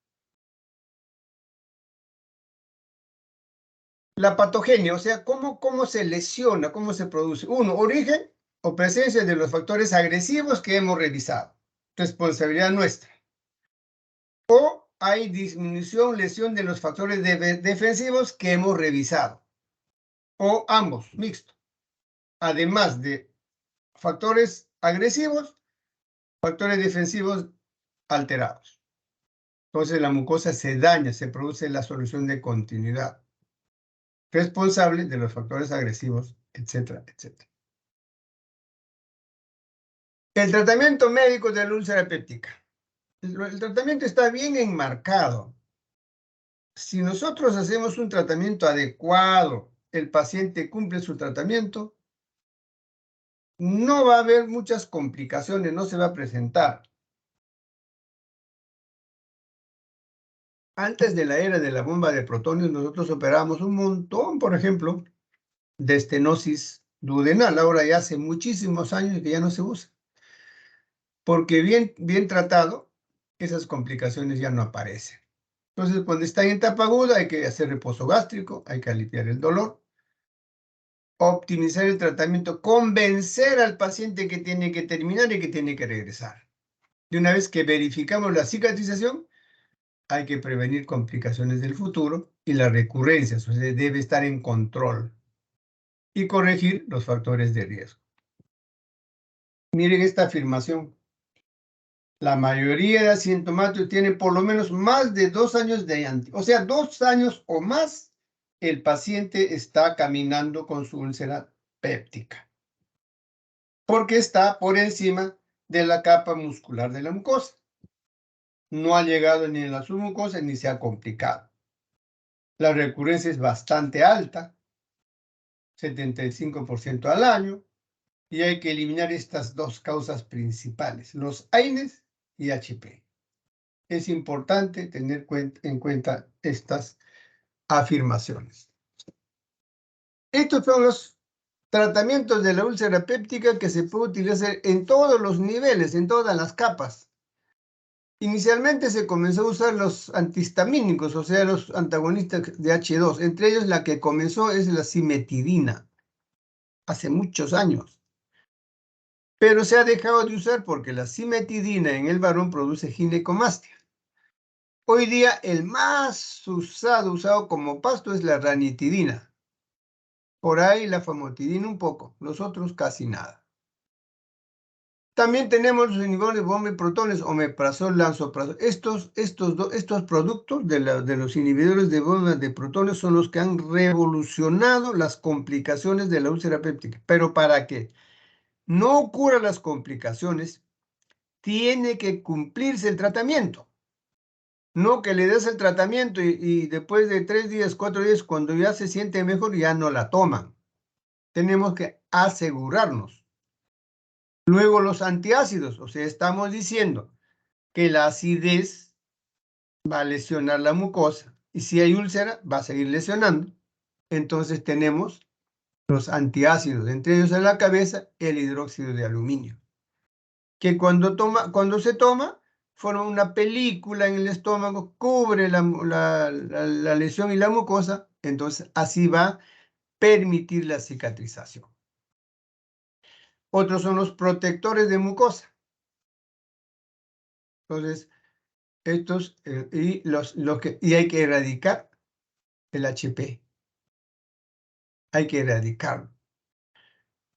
La patogenia, o sea, cómo se lesiona, cómo se produce. Uno, origen o presencia de los factores agresivos que hemos revisado. Responsabilidad nuestra. O hay disminución, lesión de los factores defensivos que hemos revisado. O ambos, mixto. Además de factores agresivos, factores defensivos alterados. Entonces la mucosa se daña, se produce la solución de continuidad, responsable de los factores agresivos, etcétera, etcétera. El tratamiento médico de la úlcera péptica. El tratamiento está bien enmarcado. Si nosotros hacemos un tratamiento adecuado, el paciente cumple su tratamiento, no va a haber muchas complicaciones, no se va a presentar. Antes de la era de la bomba de protones, nosotros operábamos un montón, por ejemplo, de estenosis duodenal. Ahora ya hace muchísimos años que ya no se usa. Porque bien tratado, esas complicaciones ya no aparecen. Entonces, cuando está en etapa aguda, hay que hacer reposo gástrico, hay que aliviar el dolor, optimizar el tratamiento, convencer al paciente que tiene que terminar y que tiene que regresar. Y una vez que verificamos la cicatrización, hay que prevenir complicaciones del futuro y las recurrencias, o sea, debe estar en control y corregir los factores de riesgo. Miren esta afirmación. La mayoría de asintomáticos tienen por lo menos más de 2 años o sea, 2 años o más, el paciente está caminando con su úlcera péptica, porque está por encima de la capa muscular de la mucosa. No ha llegado ni a la submucosa ni se ha complicado. La recurrencia es bastante alta, 75% al año, y hay que eliminar estas dos causas principales, los AINES y HP. Es importante tener en cuenta estas afirmaciones. Estos son los tratamientos de la úlcera péptica que se puede utilizar en todos los niveles, en todas las capas. Inicialmente se comenzó a usar los antihistamínicos, o sea, los antagonistas de H2. Entre ellos la que comenzó es la cimetidina, hace muchos años. Pero se ha dejado de usar porque la cimetidina en el varón produce ginecomastia. Hoy día el más usado como pasto es la ranitidina. Por ahí la famotidina un poco, los otros casi nada. También tenemos los inhibidores de bomba y protones, omeprazol, lansoprazol. Estos productos de los inhibidores de bomba de protones son los que han revolucionado las complicaciones de la úlcera péptica. ¿Pero para qué? No ocurran las complicaciones, tiene que cumplirse el tratamiento. No que le des el tratamiento y después de 3 días, 4 días, cuando ya se siente mejor, ya no la toman. Tenemos que asegurarnos. Luego los antiácidos, o sea, estamos diciendo que la acidez va a lesionar la mucosa y si hay úlcera va a seguir lesionando. Entonces tenemos los antiácidos, entre ellos en la cabeza el hidróxido de aluminio, que cuando se toma, forma una película en el estómago, cubre la lesión y la mucosa, entonces así va a permitir la cicatrización. Otros son los protectores de mucosa. Entonces, estos y hay que erradicar el HP. Hay que erradicarlo.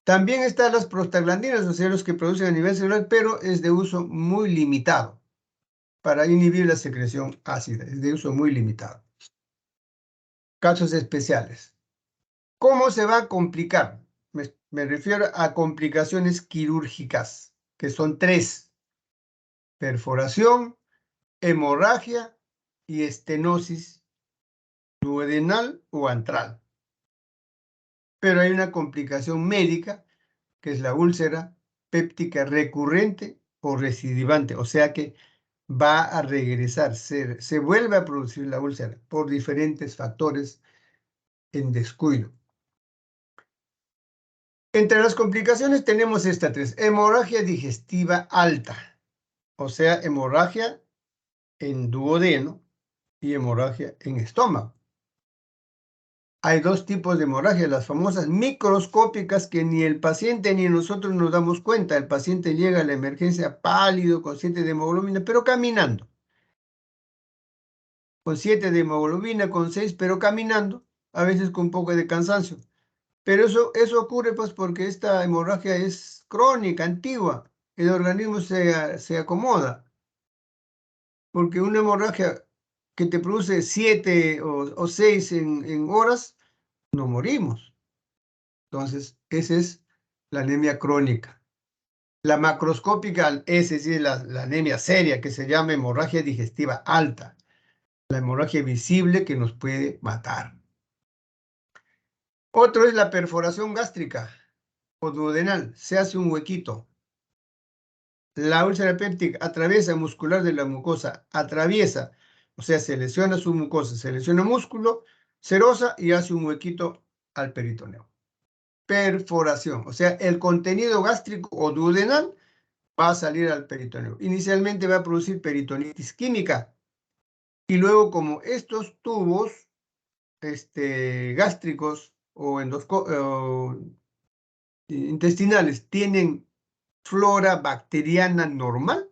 También están las prostaglandinas, o sea, los que producen a nivel celular, pero es de uso muy limitado para inhibir la secreción ácida. Es de uso muy limitado. Casos especiales. ¿Cómo se va a complicar? Me refiero a complicaciones quirúrgicas, que son 3. Perforación, hemorragia y estenosis duodenal o antral. Pero hay una complicación médica, que es la úlcera péptica recurrente o recidivante, o sea que va a regresar, se vuelve a producir la úlcera por diferentes factores en descuido. Entre las complicaciones tenemos estas 3. Hemorragia digestiva alta, o sea, hemorragia en duodeno y hemorragia en estómago. Hay 2 tipos de hemorragia, las famosas microscópicas que ni el paciente ni nosotros nos damos cuenta. El paciente llega a la emergencia pálido, con 7 de hemoglobina, pero caminando. Con 7 de hemoglobina, con 6, pero caminando, a veces con un poco de cansancio. Pero eso ocurre pues porque esta hemorragia es crónica, antigua. El organismo se acomoda. Porque una hemorragia que te produce 7 o 6 en horas, no morimos. Entonces, esa es la anemia crónica. La macroscópica, esa sí es la anemia seria, que se llama hemorragia digestiva alta. La hemorragia visible que nos puede matar. Otro es la perforación gástrica o duodenal. Se hace un huequito. La úlcera péptica atraviesa muscular de la mucosa, atraviesa, o sea, se lesiona su mucosa, se lesiona músculo, serosa y hace un huequito al peritoneo. Perforación, o sea, el contenido gástrico o duodenal va a salir al peritoneo. Inicialmente va a producir peritonitis química y luego como estos tubos gástricos o intestinales tienen flora bacteriana normal,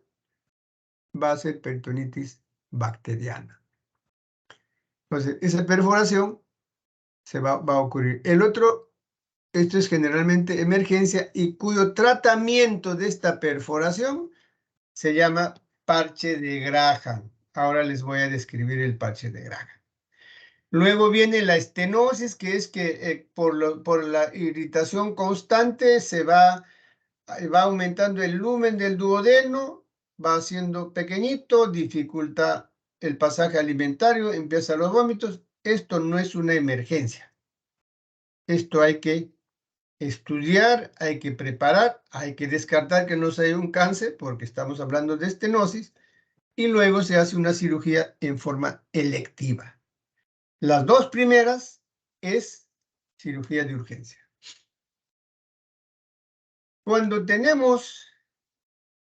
va a ser peritonitis bacteriana. Entonces, esa perforación va a ocurrir. El otro, esto es generalmente emergencia y cuyo tratamiento de esta perforación se llama parche de Graham. Ahora les voy a describir el parche de Graham. Luego viene la estenosis, que es que por la irritación constante se va aumentando el lumen del duodeno, va haciendo pequeñito, dificulta el pasaje alimentario, empiezan los vómitos. Esto no es una emergencia. Esto hay que estudiar, hay que preparar, hay que descartar que no sea un cáncer, porque estamos hablando de estenosis, y luego se hace una cirugía en forma electiva. Las 2 primeras es cirugía de urgencia. Cuando tenemos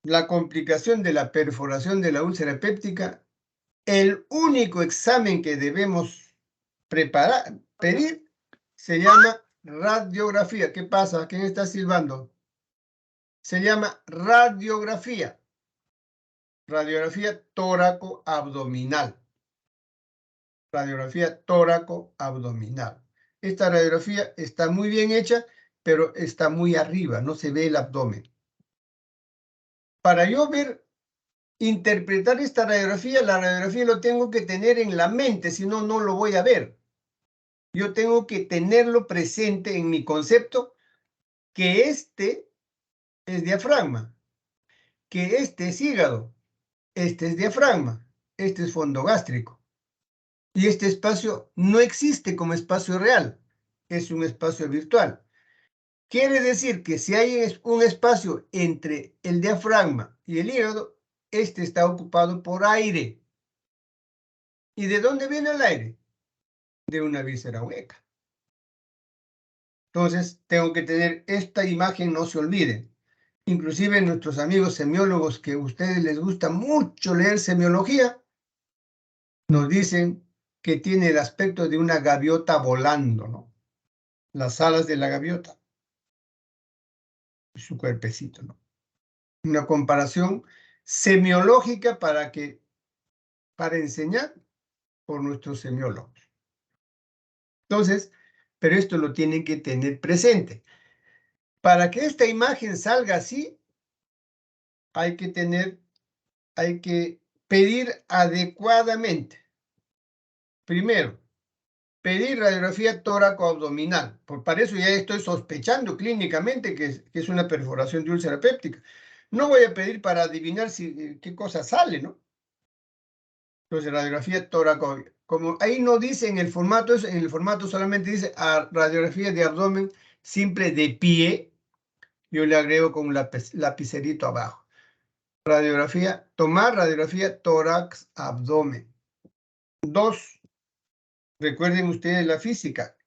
la complicación de la perforación de la úlcera péptica, el único examen que debemos pedir se llama radiografía. ¿Qué pasa? ¿Quién está silbando? Se llama radiografía. Radiografía tóraco-abdominal. Radiografía tóraco-abdominal. Esta radiografía está muy bien hecha, pero está muy arriba, no se ve el abdomen. Para yo interpretar esta radiografía, la radiografía lo tengo que tener en la mente, si no, no lo voy a ver. Yo tengo que tenerlo presente en mi concepto, que este es diafragma, que este es hígado, este es diafragma, este es fondo gástrico. Y este espacio no existe como espacio real, es un espacio virtual. Quiere decir que si hay un espacio entre el diafragma y el hígado, este está ocupado por aire. ¿Y de dónde viene el aire? De una víscera hueca. Entonces, tengo que tener esta imagen, no se olviden. Inclusive nuestros amigos semiólogos, que a ustedes les gusta mucho leer semiología, nos dicen que tiene el aspecto de una gaviota volando, ¿no? Las alas de la gaviota. Su cuerpecito, ¿no? Una comparación semiológica para enseñar por nuestros semiólogos. Entonces, pero esto lo tienen que tener presente. Para que esta imagen salga así, hay que pedir adecuadamente. Primero, pedir radiografía tóraco-abdominal. Para eso ya estoy sospechando clínicamente que es una perforación de úlcera péptica. No voy a pedir para adivinar qué cosa sale, ¿no? Entonces, radiografía tóraco. Como ahí no dice en el formato, en el formato solamente dice radiografía de abdomen simple de pie, yo le agrego con un lapicerito abajo. Tomar radiografía tórax abdomen. 2. Recuerden ustedes la física.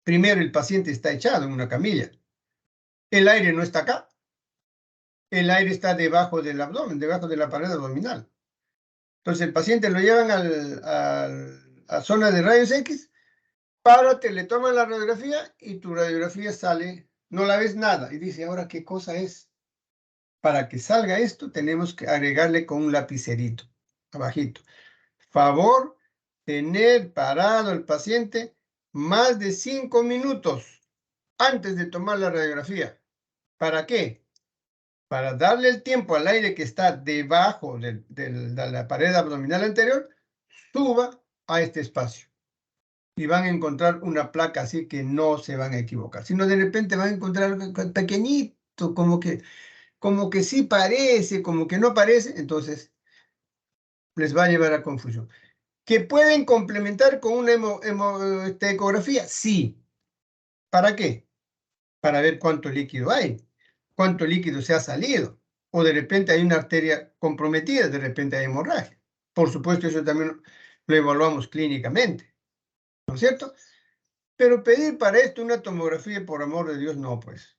Primero, el paciente está echado en una camilla. El aire no está acá. El aire está debajo del abdomen, debajo de la pared abdominal. Entonces, el paciente lo llevan a zona de rayos X, párate, le toman la radiografía y tu radiografía sale, no la ves nada. Y dice, ¿ahora qué cosa es? Para que salga esto, tenemos que agregarle con un lapicerito, abajito. Favor, tener parado al paciente más de 5 minutos antes de tomar la radiografía. ¿Para qué? Para darle el tiempo al aire que está debajo de la pared abdominal anterior, suba a este espacio. Y van a encontrar una placa así que no se van a equivocar. Sino de repente van a encontrar algo pequeñito, como que sí parece, como que no parece, entonces les va a llevar a confusión. ¿Que pueden complementar con una ecografía? Sí. ¿Para qué? Para ver cuánto líquido hay, cuánto líquido se ha salido, o de repente hay una arteria comprometida, de repente hay hemorragia. Por supuesto, eso también lo evaluamos clínicamente, ¿no es cierto? Pero pedir para esto una tomografía, por amor de Dios, no, pues.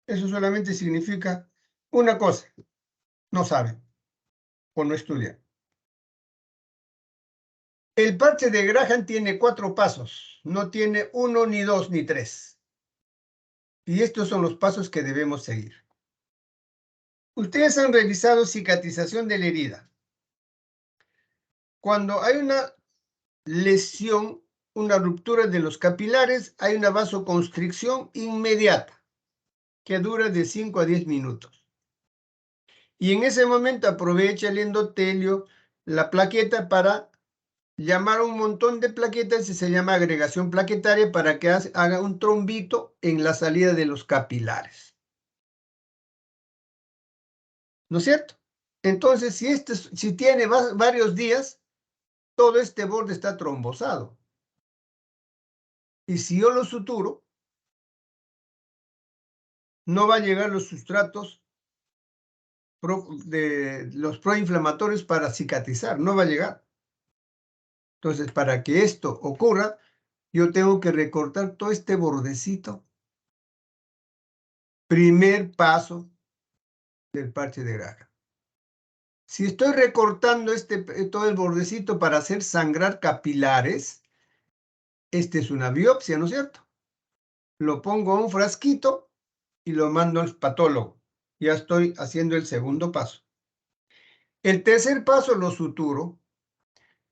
Eso solamente significa una cosa, no saben o no estudian. El parche de Graham tiene 4 pasos, no tiene 1, ni 2, ni 3. Y estos son los pasos que debemos seguir. Ustedes han revisado cicatrización de la herida. Cuando hay una lesión, una ruptura de los capilares, hay una vasoconstricción inmediata que dura de 5 a 10 minutos. Y en ese momento aprovecha el endotelio, la plaqueta, para llamar a un montón de plaquetas, y se llama agregación plaquetaria, para que haga un trombito en la salida de los capilares. ¿No es cierto? Entonces, si tiene varios días, todo este borde está trombosado. Y si yo lo suturo, no va a llegar los sustratos de los proinflamatorios para cicatrizar, no va a llegar. Entonces, para que esto ocurra, yo tengo que recortar todo este bordecito. Primer paso del parche de Graham. Si estoy recortando todo el bordecito para hacer sangrar capilares, es una biopsia, ¿no es cierto? Lo pongo a un frasquito y lo mando al patólogo. Ya estoy haciendo el segundo paso. El tercer paso lo suturo.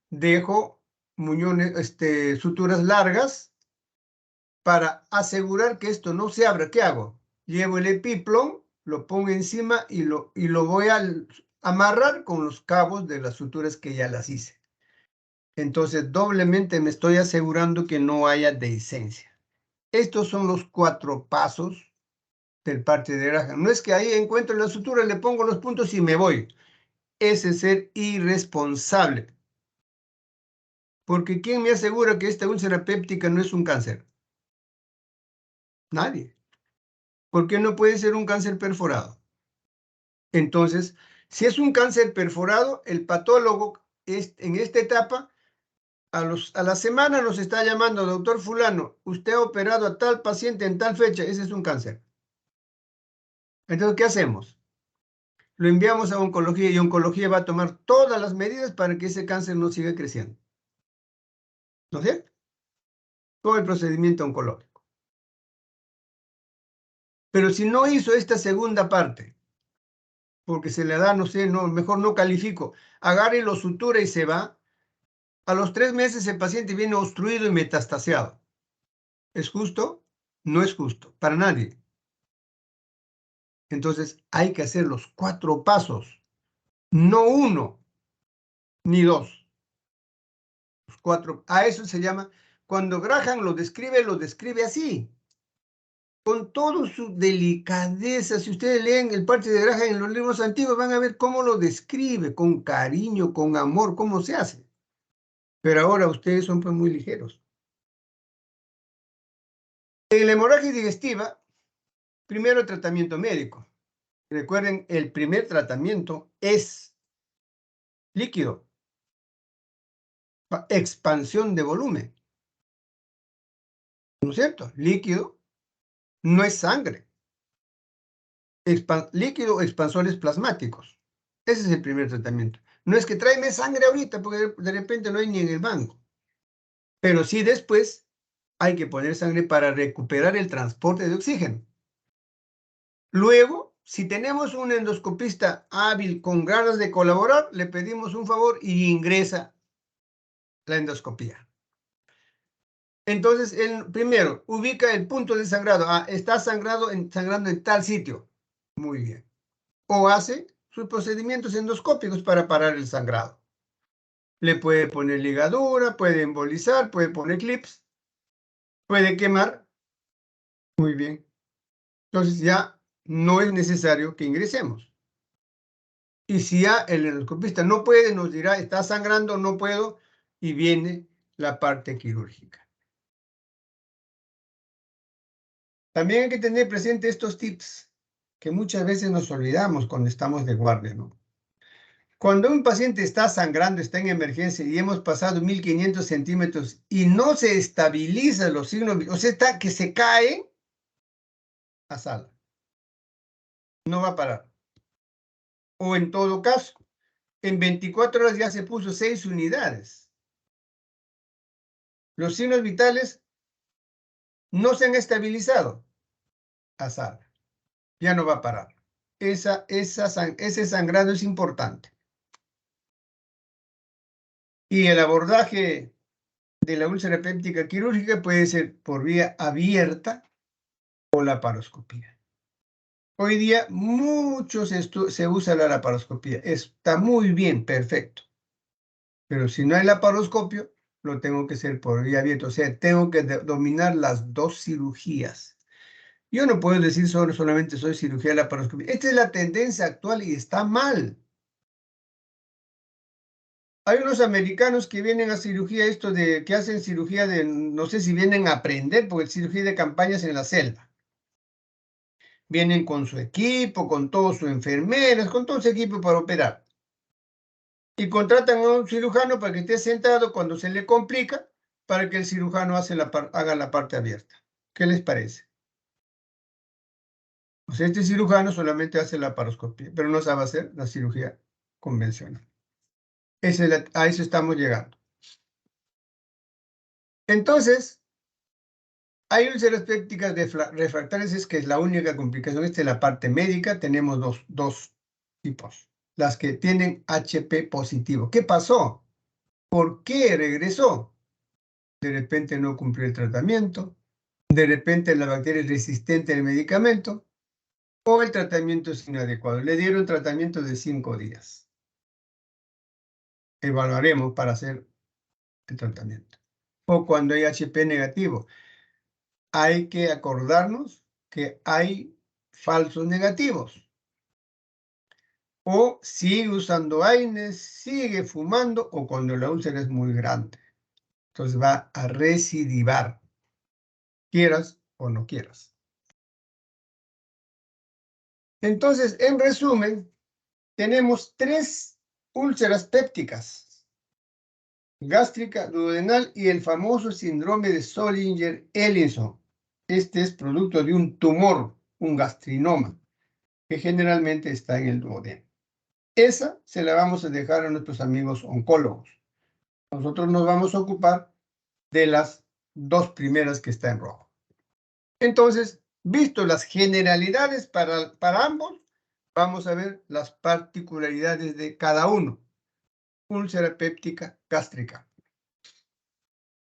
Dejo muñones, suturas largas para asegurar que esto no se abra. ¿Qué hago? Llevo el epiplom lo pongo encima y lo voy a amarrar con los cabos de las suturas que ya las hice. Entonces, doblemente me estoy asegurando que no haya dehiscencia. Estos son los 4 pasos del parte de Graham. No es que ahí encuentro la sutura, le pongo los puntos y me voy. Ese es ser irresponsable. Porque ¿quién me asegura que esta úlcera péptica no es un cáncer? Nadie. ¿Por qué no puede ser un cáncer perforado? Entonces, si es un cáncer perforado, el patólogo en esta etapa, a la semana nos está llamando, doctor fulano, usted ha operado a tal paciente en tal fecha, ese es un cáncer. Entonces, ¿qué hacemos? Lo enviamos a oncología y oncología va a tomar todas las medidas para que ese cáncer no siga creciendo. ¿No es cierto? Todo el procedimiento oncológico. Pero si no hizo esta segunda parte, porque se le da, no sé, no, mejor no califico, agarre, lo sutura y se va, a los 3 meses el paciente viene obstruido y metastasiado. ¿Es justo? No es justo, para nadie. Entonces hay que hacer los 4 pasos, no 1 ni 2. Los 4. A eso se llama, cuando Graham lo describe así, con toda su delicadeza. Si ustedes leen el parte de Graham en los libros antiguos, van a ver cómo lo describe, con cariño, con amor, cómo se hace. Pero ahora ustedes son pues muy ligeros. En la hemorragia digestiva, primero tratamiento médico. Recuerden, el primer tratamiento es líquido, expansión de volumen. ¿No es cierto? Líquido no es sangre. Líquido, expansores plasmáticos. Ese es el primer tratamiento. No es que tráeme sangre ahorita, porque de repente no hay ni en el banco. Pero sí después hay que poner sangre para recuperar el transporte de oxígeno. Luego, si tenemos un endoscopista hábil con ganas de colaborar, le pedimos un favor y ingresa la endoscopía. Entonces, primero, ubica el punto de sangrado. Ah, está sangrando en tal sitio. Muy bien. O hace sus procedimientos endoscópicos para parar el sangrado. Le puede poner ligadura, puede embolizar, puede poner clips, puede quemar. Muy bien. Entonces ya no es necesario que ingresemos. Y si ya el endoscopista no puede, nos dirá, está sangrando, no puedo, y viene la parte quirúrgica. También hay que tener presente estos tips que muchas veces nos olvidamos cuando estamos de guardia, ¿no? Cuando un paciente está sangrando, está en emergencia y hemos pasado 1500 centímetros y no se estabilizan los signos, o sea, está que se cae, a sala. No va a parar. O en todo caso, en 24 horas ya se puso 6 unidades. Los signos vitales no se han estabilizado, a sala. Ya no va a parar. Ese sangrado es importante. Y el abordaje de la úlcera péptica quirúrgica puede ser por vía abierta o laparoscopía. Hoy día se usa la laparoscopía. Está muy bien, perfecto. Pero si no hay laparoscopio, lo tengo que hacer por vía abierta. O sea, tengo que dominar las 2 cirugías. Yo no puedo decir solamente soy cirugía laparoscopía. Esta es la tendencia actual y está mal. Hay unos americanos que vienen a cirugía, que hacen cirugía no sé si vienen a aprender, porque es cirugía de campañas en la selva. Vienen con su equipo, con todos sus enfermeras, con todo su equipo para operar. Y contratan a un cirujano para que esté sentado cuando se le complica, para que el cirujano haga la parte abierta. ¿Qué les parece? O sea, este cirujano solamente hace la laparoscopía, pero no sabe hacer la cirugía convencional. A eso estamos llegando. Entonces, hay úlceras pépticas refractarias, que es la única complicación. Esta es la parte médica. Tenemos dos tipos. Las que tienen HP positivo. ¿Qué pasó? ¿Por qué regresó? De repente no cumplió el tratamiento. De repente la bacteria es resistente al medicamento. o el tratamiento es inadecuado. Le dieron tratamiento de 5 días. Evaluaremos para hacer el tratamiento. O cuando hay HP negativo, hay que acordarnos que hay falsos negativos. O sigue usando AINES, sigue fumando, o cuando la úlcera es muy grande. Entonces va a recidivar, quieras o no quieras. Entonces, en resumen, tenemos 3 úlceras pépticas: gástrica, duodenal y el famoso síndrome de Zollinger-Ellison. Este es producto de un tumor, un gastrinoma, que generalmente está en el duodeno. Esa se la vamos a dejar a nuestros amigos oncólogos. Nosotros nos vamos a ocupar de las 2 primeras que están en rojo. Entonces, visto las generalidades para ambos, vamos a ver las particularidades de cada uno. Úlcera péptica gástrica.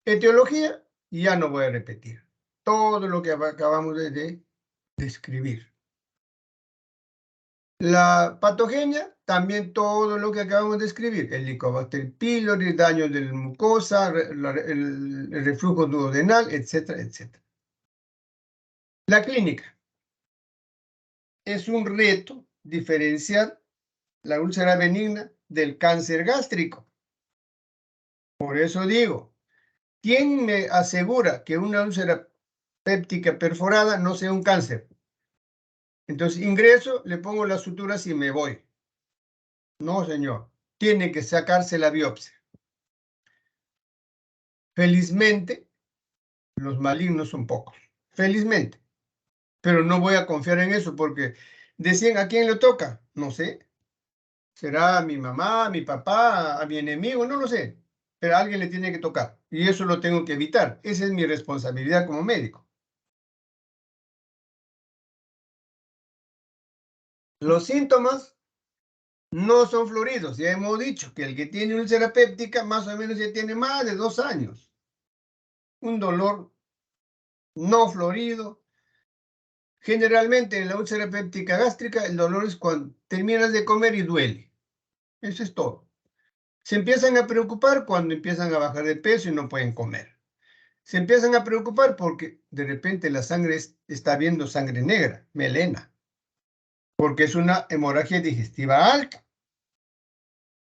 Etiología, ya no voy a repetir. Todo lo que acabamos de describir. La patogenia, también todo lo que acabamos de escribir. El Helicobacter pylori, daño de la mucosa, el reflujo duodenal, etcétera, etcétera. La clínica. Es un reto diferenciar la úlcera benigna del cáncer gástrico. Por eso digo, ¿quién me asegura que una úlcera péptica perforada no sea un cáncer? Entonces ingreso, le pongo las suturas y me voy. No, señor. Tiene que sacarse la biopsia. Felizmente, los malignos son pocos. Felizmente. Pero no voy a confiar en eso porque decían, ¿a quién le toca? No sé. ¿Será a mi mamá, a mi papá, a mi enemigo? No lo sé. Pero a alguien le tiene que tocar. Y eso lo tengo que evitar. Esa es mi responsabilidad como médico. Los síntomas no son floridos. Ya hemos dicho que el que tiene úlcera péptica más o menos ya tiene más de 2 años. Un dolor no florido. Generalmente en la úlcera péptica gástrica el dolor es cuando terminas de comer y duele. Eso es todo. Se empiezan a preocupar cuando empiezan a bajar de peso y no pueden comer. Se empiezan a preocupar porque de repente la sangre está viendo sangre negra, melena, porque es una hemorragia digestiva alta.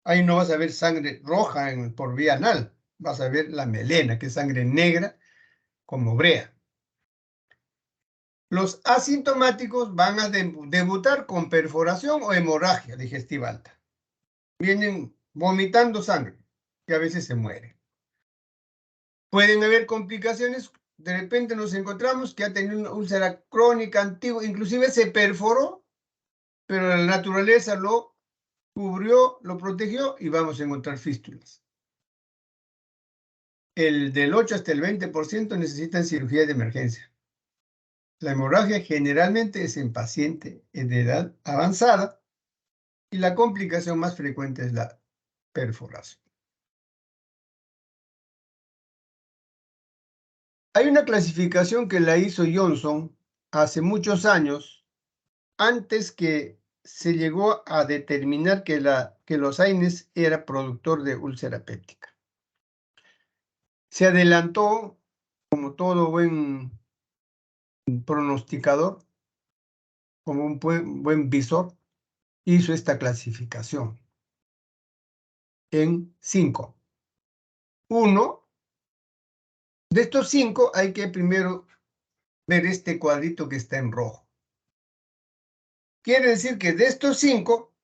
Ahí no vas a ver sangre roja por vía anal, vas a ver la melena, que es sangre negra como brea. Los asintomáticos van a debutar con perforación o hemorragia digestiva alta. Vienen vomitando sangre, que a veces se muere. Pueden haber complicaciones, de repente nos encontramos que ha tenido una úlcera crónica antigua, inclusive se perforó, pero la naturaleza lo cubrió, lo protegió y vamos a encontrar fístulas. Del 8 hasta el 20% necesitan cirugía de emergencia. La hemorragia generalmente es en paciente de edad avanzada y la complicación más frecuente es la perforación. Hay una clasificación que la hizo Johnson hace muchos años, antes que se llegó a determinar que los AINES era productor de úlcera péptica. Se adelantó, como todo buen pronosticador, como un buen visor, hizo esta clasificación en 5. Uno de estos 5 hay que primero ver este cuadrito que está en rojo. Quiere decir que de estos 5,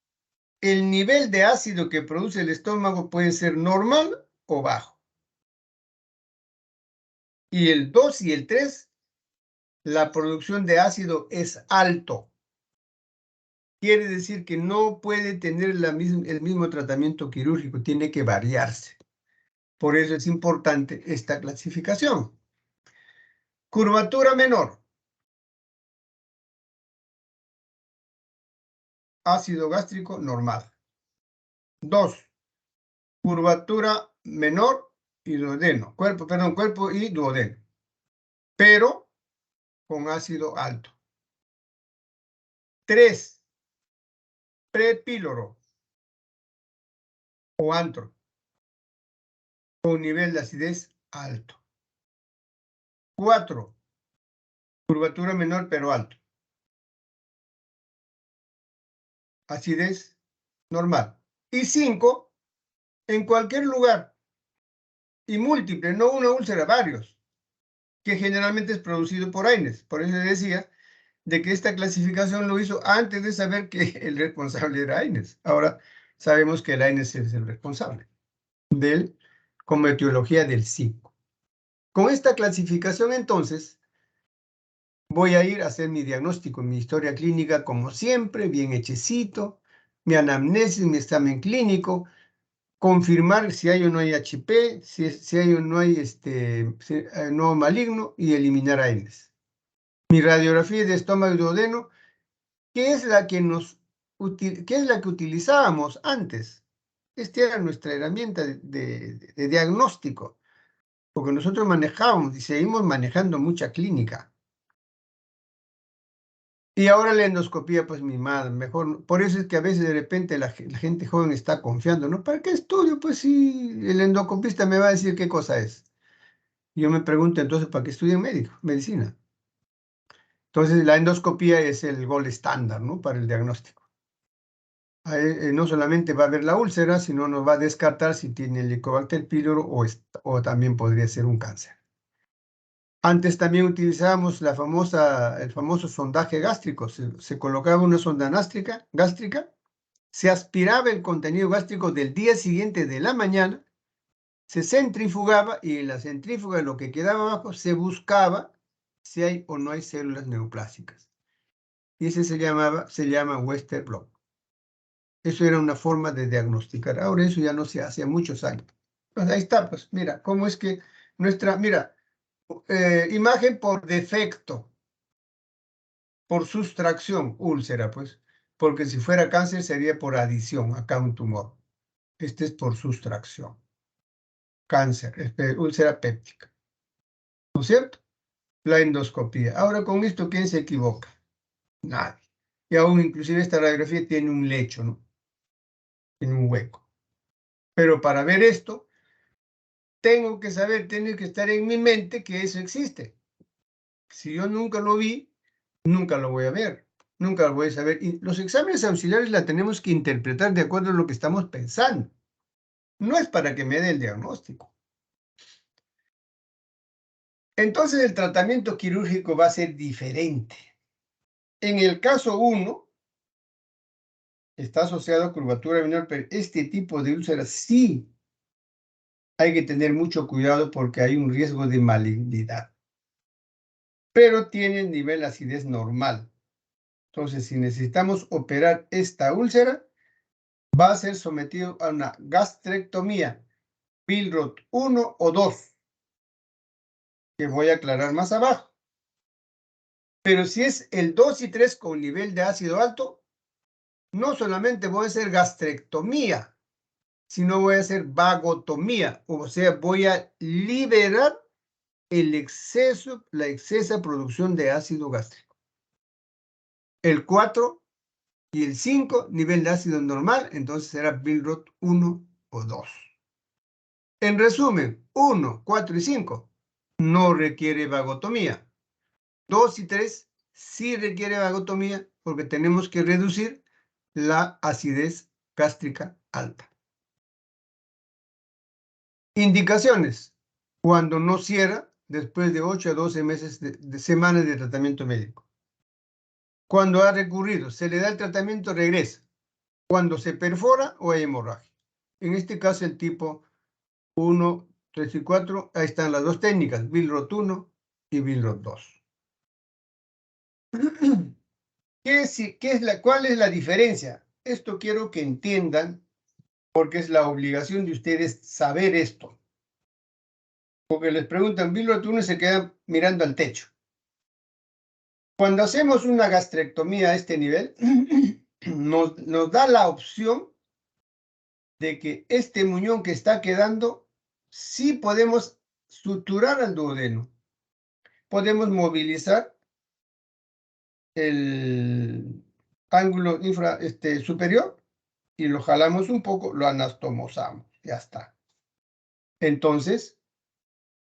el nivel de ácido que produce el estómago puede ser normal o bajo. Y el 2 y el 3, la producción de ácido es alto. Quiere decir que no puede tener el mismo tratamiento quirúrgico, tiene que variarse. Por eso es importante esta clasificación. Curvatura menor. Ácido gástrico normal. 2. Curvatura menor y duodeno. Cuerpo y duodeno. Pero con ácido alto. 3, prepíloro o antro, con nivel de acidez alto. 4, curvatura menor pero alto. Acidez normal. Y 5, en cualquier lugar. Y múltiple, no una úlcera, varios, que generalmente es producido por AINES. Por eso decía de que esta clasificación lo hizo antes de saber que el responsable era AINES. Ahora sabemos que el AINES es el responsable como etiología del 5. Con esta clasificación, entonces, voy a ir a hacer mi diagnóstico, mi historia clínica, como siempre, bien hechecito, mi anamnesis, mi examen clínico, confirmar si hay o no hay HP, si hay o no hay no maligno y eliminar AINES. Mi radiografía de estómago y duodeno, ¿qué es la que utilizábamos antes? Esta era nuestra herramienta de diagnóstico, porque nosotros manejábamos y seguimos manejando mucha clínica. Y ahora la endoscopía, pues mi madre, mejor. Por eso es que a veces de repente la gente joven está confiando, ¿no? ¿Para qué estudio? Pues si el endoscopista me va a decir qué cosa es. Yo me pregunto entonces, ¿para qué estudian medicina? Entonces la endoscopía es el gol estándar, ¿no? Para el diagnóstico. No solamente va a ver la úlcera, sino nos va a descartar si tiene el Helicobacter pylori o también podría ser un cáncer. Antes también utilizábamos el famoso sondaje gástrico. Se colocaba una sonda gástrica, se aspiraba el contenido gástrico del día siguiente de la mañana, se centrifugaba y en la centrífuga lo que quedaba abajo se buscaba si hay o no hay células neoplásicas. Y ese se llama Western blot. Eso era una forma de diagnosticar. Ahora eso ya no se hace, hace muchos años. Pues ahí está, pues mira, cómo es que mira, imagen por defecto, por sustracción, úlcera, pues, porque si fuera cáncer sería por adición, acá un tumor. Este es por sustracción. Cáncer, úlcera péptica. ¿No es cierto? La endoscopía. Ahora con esto, ¿quién se equivoca? Nadie. Y aún inclusive esta radiografía tiene un lecho, ¿no? Tiene un hueco. Pero para ver esto, tengo que saber, tiene que estar en mi mente que eso existe. Si yo nunca lo vi, nunca lo voy a ver, nunca lo voy a saber. Y los exámenes auxiliares la tenemos que interpretar de acuerdo a lo que estamos pensando. No es para que me dé el diagnóstico. Entonces el tratamiento quirúrgico va a ser diferente. En el caso 1, está asociado a curvatura menor, pero este tipo de úlceras sí hay que tener mucho cuidado porque hay un riesgo de malignidad. Pero tiene el nivel de acidez normal. Entonces, si necesitamos operar esta úlcera, va a ser sometido a una gastrectomía, Billroth 1 o 2, que voy a aclarar más abajo. Pero si es el 2 y 3 con nivel de ácido alto, no solamente voy a hacer gastrectomía, sino voy a hacer vagotomía, o sea, voy a liberar la excesa producción de ácido gástrico. El 4 y el 5, nivel de ácido normal, entonces será Billroth 1 o 2. En resumen, 1, 4 y 5 no requiere vagotomía. 2 y 3 sí requiere vagotomía porque tenemos que reducir la acidez gástrica alta. Indicaciones. Cuando no cierra, después de 8 a 12 meses de semanas de tratamiento médico. Cuando ha recurrido, se le da el tratamiento, regresa. Cuando se perfora o hay hemorragia. En este caso, el tipo 1, 3 y 4, ahí están las dos técnicas, Billroth 1 y Billroth 2. ¿Cuál es la diferencia? Esto quiero que entiendan, porque es la obligación de ustedes saber esto. Porque les preguntan, Billroth 1 y se quedan mirando al techo. Cuando hacemos una gastrectomía a este nivel, nos da la opción de que este muñón que está quedando, sí podemos suturar al duodeno. Podemos movilizar ángulo superior y lo jalamos un poco, lo anastomosamos. Ya está. Entonces,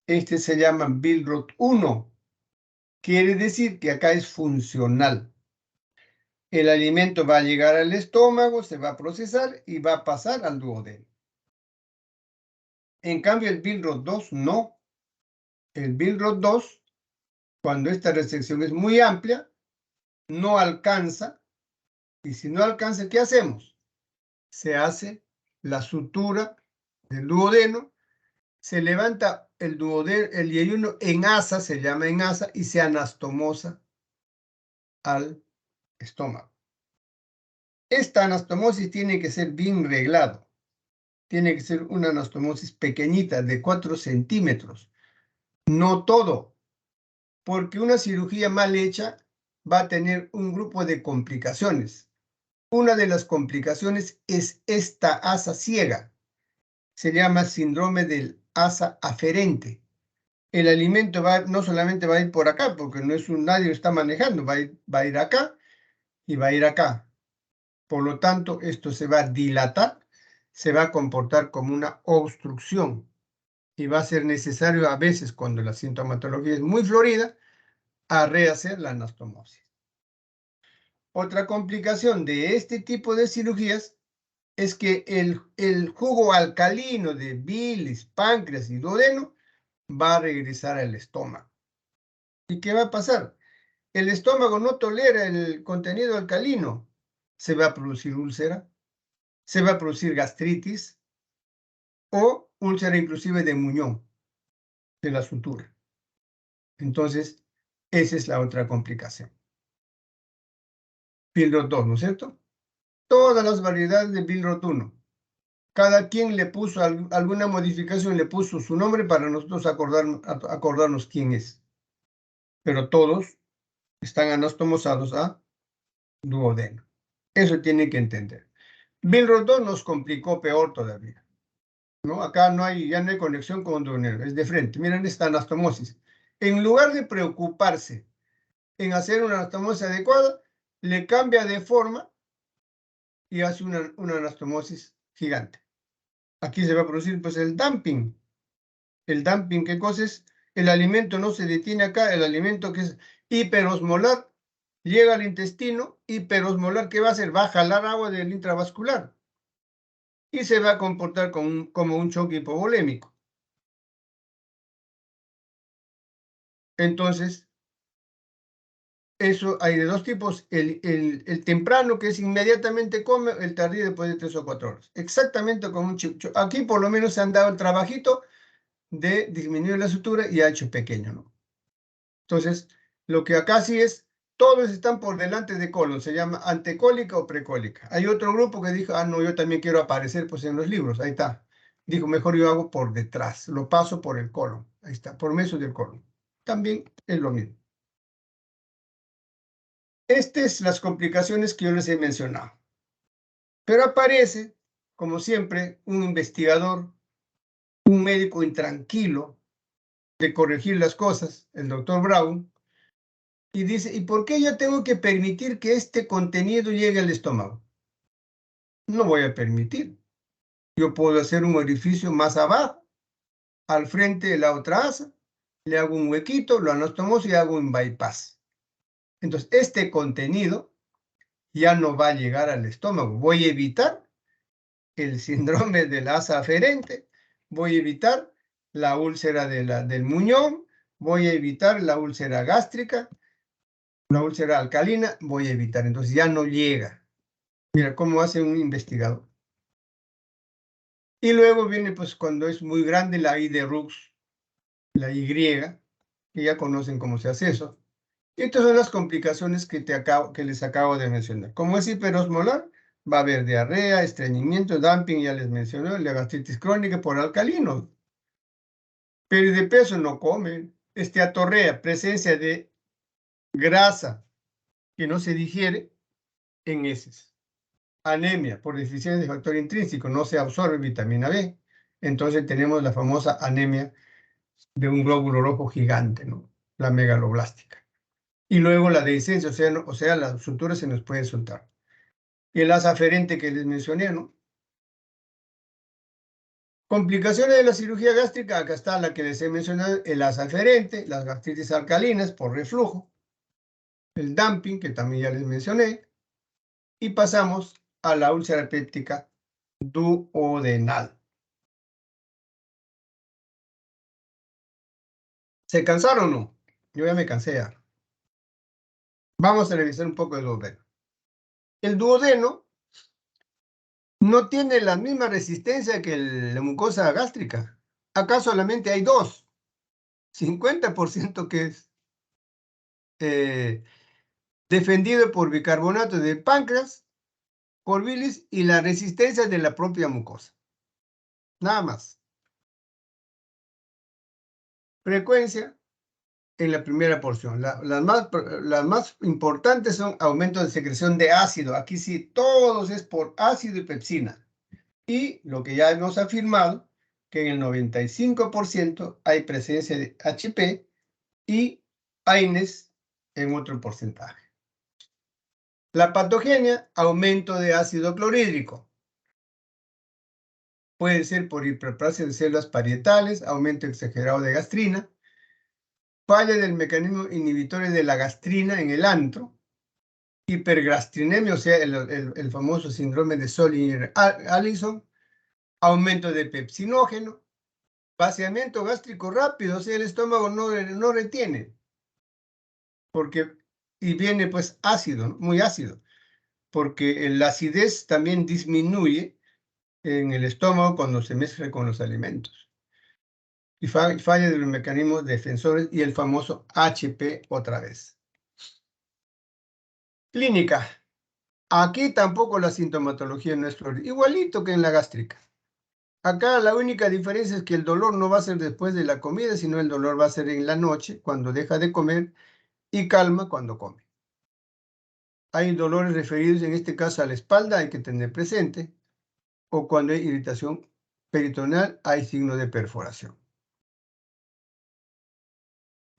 este se llama Billroth 1. Quiere decir que acá es funcional. El alimento va a llegar al estómago, se va a procesar y va a pasar al duodeno. En cambio, el Billroth 2 no. El Billroth 2, cuando esta restricción es muy amplia, no alcanza. Y si no alcanza, ¿qué hacemos? Se hace la sutura del duodeno, se levanta el duodeno, el yeyuno en asa, se llama en asa, y se anastomosa al estómago. Esta anastomosis tiene que ser bien reglado. Tiene que ser una anastomosis pequeñita, de 4 centímetros. No todo, porque una cirugía mal hecha va a tener un grupo de complicaciones. Una de las complicaciones es esta asa ciega. Se llama síndrome del asa aferente. El alimento no solamente va a ir por acá, porque no es nadie lo está manejando, va a ir acá y va a ir acá. Por lo tanto, esto se va a dilatar, se va a comportar como una obstrucción y va a ser necesario a veces, cuando la sintomatología es muy florida, a rehacer la anastomosis. Otra complicación de este tipo de cirugías es que el jugo alcalino de bilis, páncreas y duodeno va a regresar al estómago. ¿Y qué va a pasar? El estómago no tolera el contenido alcalino. Se va a producir úlcera, se va a producir gastritis o úlcera inclusive de muñón, de la sutura. Entonces, esa es la otra complicación. Billroth 2, ¿no es cierto? Todas las variedades de Billroth 1. Cada quien le puso alguna modificación, le puso su nombre para nosotros acordarnos quién es. Pero todos están anastomosados a duodeno. Eso tiene que entender. Billroth 2 nos complicó peor todavía, ¿no? Acá ya no hay conexión con duodeno, es de frente. Miren esta anastomosis. En lugar de preocuparse en hacer una anastomosis adecuada, le cambia de forma y hace una anastomosis gigante. Aquí se va a producir pues el dumping. El dumping, ¿qué cosa es? El alimento no se detiene acá, el alimento que es hiperosmolar llega al intestino, hiperosmolar, ¿qué va a hacer? Va a jalar agua del intravascular y se va a comportar como un choque hipovolémico. Entonces, eso hay de dos tipos, el temprano, que es inmediatamente come, el tardío después de 3 o 4 horas. Exactamente como un chico. Aquí por lo menos se han dado el trabajito de disminuir la sutura y ha hecho pequeño, ¿no? Entonces, lo que acá sí es, todos están por delante de colon, se llama antecólica o precólica. Hay otro grupo que dijo, no, yo también quiero aparecer pues en los libros, ahí está. Dijo, mejor yo hago por detrás, lo paso por el colon, ahí está, por medio del colon. También es lo mismo. Estas son las complicaciones que yo les he mencionado. Pero aparece, como siempre, un investigador, un médico intranquilo de corregir las cosas, el doctor Brown, y dice, ¿y por qué yo tengo que permitir que este contenido llegue al estómago? No voy a permitir. Yo puedo hacer un orificio más abajo, al frente de la otra asa, le hago un huequito, lo anastomoso y hago un bypass. Entonces, este contenido ya no va a llegar al estómago. Voy a evitar el síndrome del asa aferente, voy a evitar la úlcera del muñón, voy a evitar la úlcera gástrica, la úlcera alcalina, voy a evitar. Entonces ya no llega. Mira cómo hace un investigador. Y luego viene, pues, cuando es muy grande la I de Rux, la Y, que ya conocen cómo se hace eso. Y estas son las complicaciones que les acabo de mencionar. Como es hiperosmolar, va a haber diarrea, estreñimiento, dumping, ya les mencioné, la gastritis crónica por alcalinos. Pérdida de peso, no comen. Esteatorrea, presencia de grasa que no se digiere en heces. Anemia por deficiencia de factor intrínseco, no se absorbe vitamina B. Entonces tenemos la famosa anemia de un glóbulo rojo gigante, ¿no? La megaloblástica. Y luego la dehiscencia, o sea, la sutura se nos puede soltar. y el asa aferente que les mencioné, ¿no? Complicaciones de la cirugía gástrica, acá está la que les he mencionado, el asa aferente, las gastritis alcalinas por reflujo, el dumping, que también ya les mencioné, y pasamos a la úlcera péptica duodenal. ¿Se cansaron o no? Yo ya me cansé ya. Vamos a revisar un poco el duodeno. El duodeno no tiene la misma resistencia que la mucosa gástrica. Acá solamente hay dos. 50% que es defendido por bicarbonato de páncreas, por bilis y la resistencia de la propia mucosa. Nada más. Frecuencia en la primera porción. Las más importantes son aumento de secreción de ácido. Aquí sí, todos es por ácido y pepsina. Y lo que ya hemos afirmado, que en el 95% hay presencia de HP y AINES en otro porcentaje. La patogenia, aumento de ácido clorhídrico. Puede ser por hiperplasia de células parietales, aumento exagerado de gastrina, falla del mecanismo inhibitorio de la gastrina en el antro, hipergastrinemia, o sea, el famoso síndrome de Zollinger-Allison, aumento de pepsinógeno, vaciamiento gástrico rápido, o sea, el estómago no retiene, y viene pues ácido, ¿no? Muy ácido, porque la acidez también disminuye en el estómago cuando se mezcla con los alimentos. Y falla de los mecanismos defensores y el famoso HP otra vez. Clínica. Aquí tampoco la sintomatología no es igualito que en la gástrica. Acá la única diferencia es que el dolor no va a ser después de la comida, sino el dolor va a ser en la noche, cuando deja de comer, y calma cuando come. Hay dolores referidos en este caso a la espalda, hay que tener presente, o cuando hay irritación peritoneal, hay signo de perforación.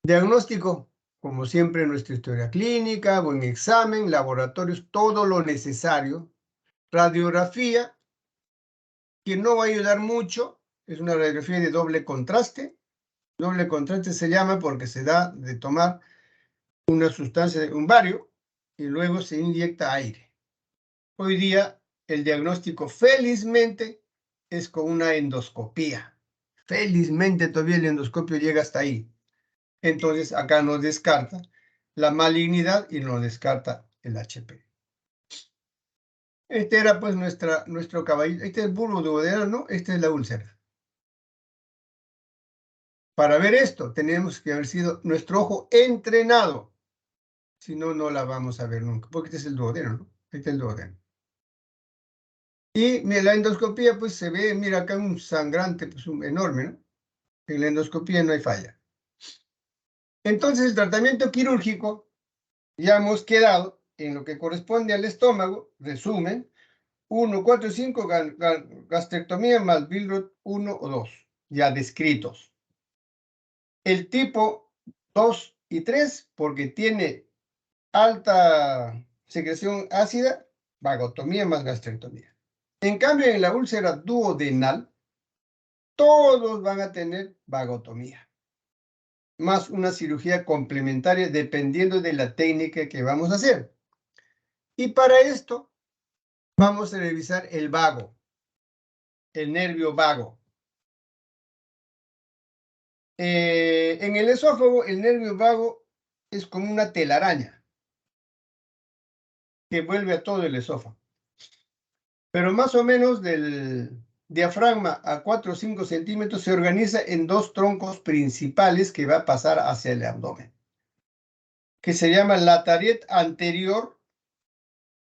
Diagnóstico, como siempre, nuestra historia clínica, buen examen, laboratorios, todo lo necesario. Radiografía, que no va a ayudar mucho, es una radiografía de doble contraste. Doble contraste se llama porque se da de tomar una sustancia de un bario y luego se inyecta aire. Hoy día el diagnóstico felizmente es con una endoscopía. Felizmente todavía el endoscopio llega hasta ahí. Entonces acá nos descarta la malignidad y nos descarta el HP. Este era pues nuestro caballito. Este es el bulbo duodenal, ¿no? Esta es la úlcera. Para ver esto tenemos que haber sido nuestro ojo entrenado. Si no, no la vamos a ver nunca. Porque este es el duodeno, ¿no? Este es el duodeno. Y mira, la endoscopía pues se ve, mira acá un sangrante pues, enorme, ¿no? En la endoscopía no hay falla. Entonces el tratamiento quirúrgico ya hemos quedado en lo que corresponde al estómago, resumen, 1, 4 y 5, gastrectomía más Billroth 1 o 2, ya descritos. El tipo 2 y 3, porque tiene alta secreción ácida, vagotomía más gastrectomía. En cambio, en la úlcera duodenal, todos van a tener vagotomía, más una cirugía complementaria dependiendo de la técnica que vamos a hacer. Y para esto, vamos a revisar el vago, el nervio vago. En el esófago, el nervio vago es como una telaraña que vuelve a todo el esófago. Pero más o menos del diafragma a 4 o 5 centímetros se organiza en dos troncos principales que va a pasar hacia el abdomen, que se llama latariet anterior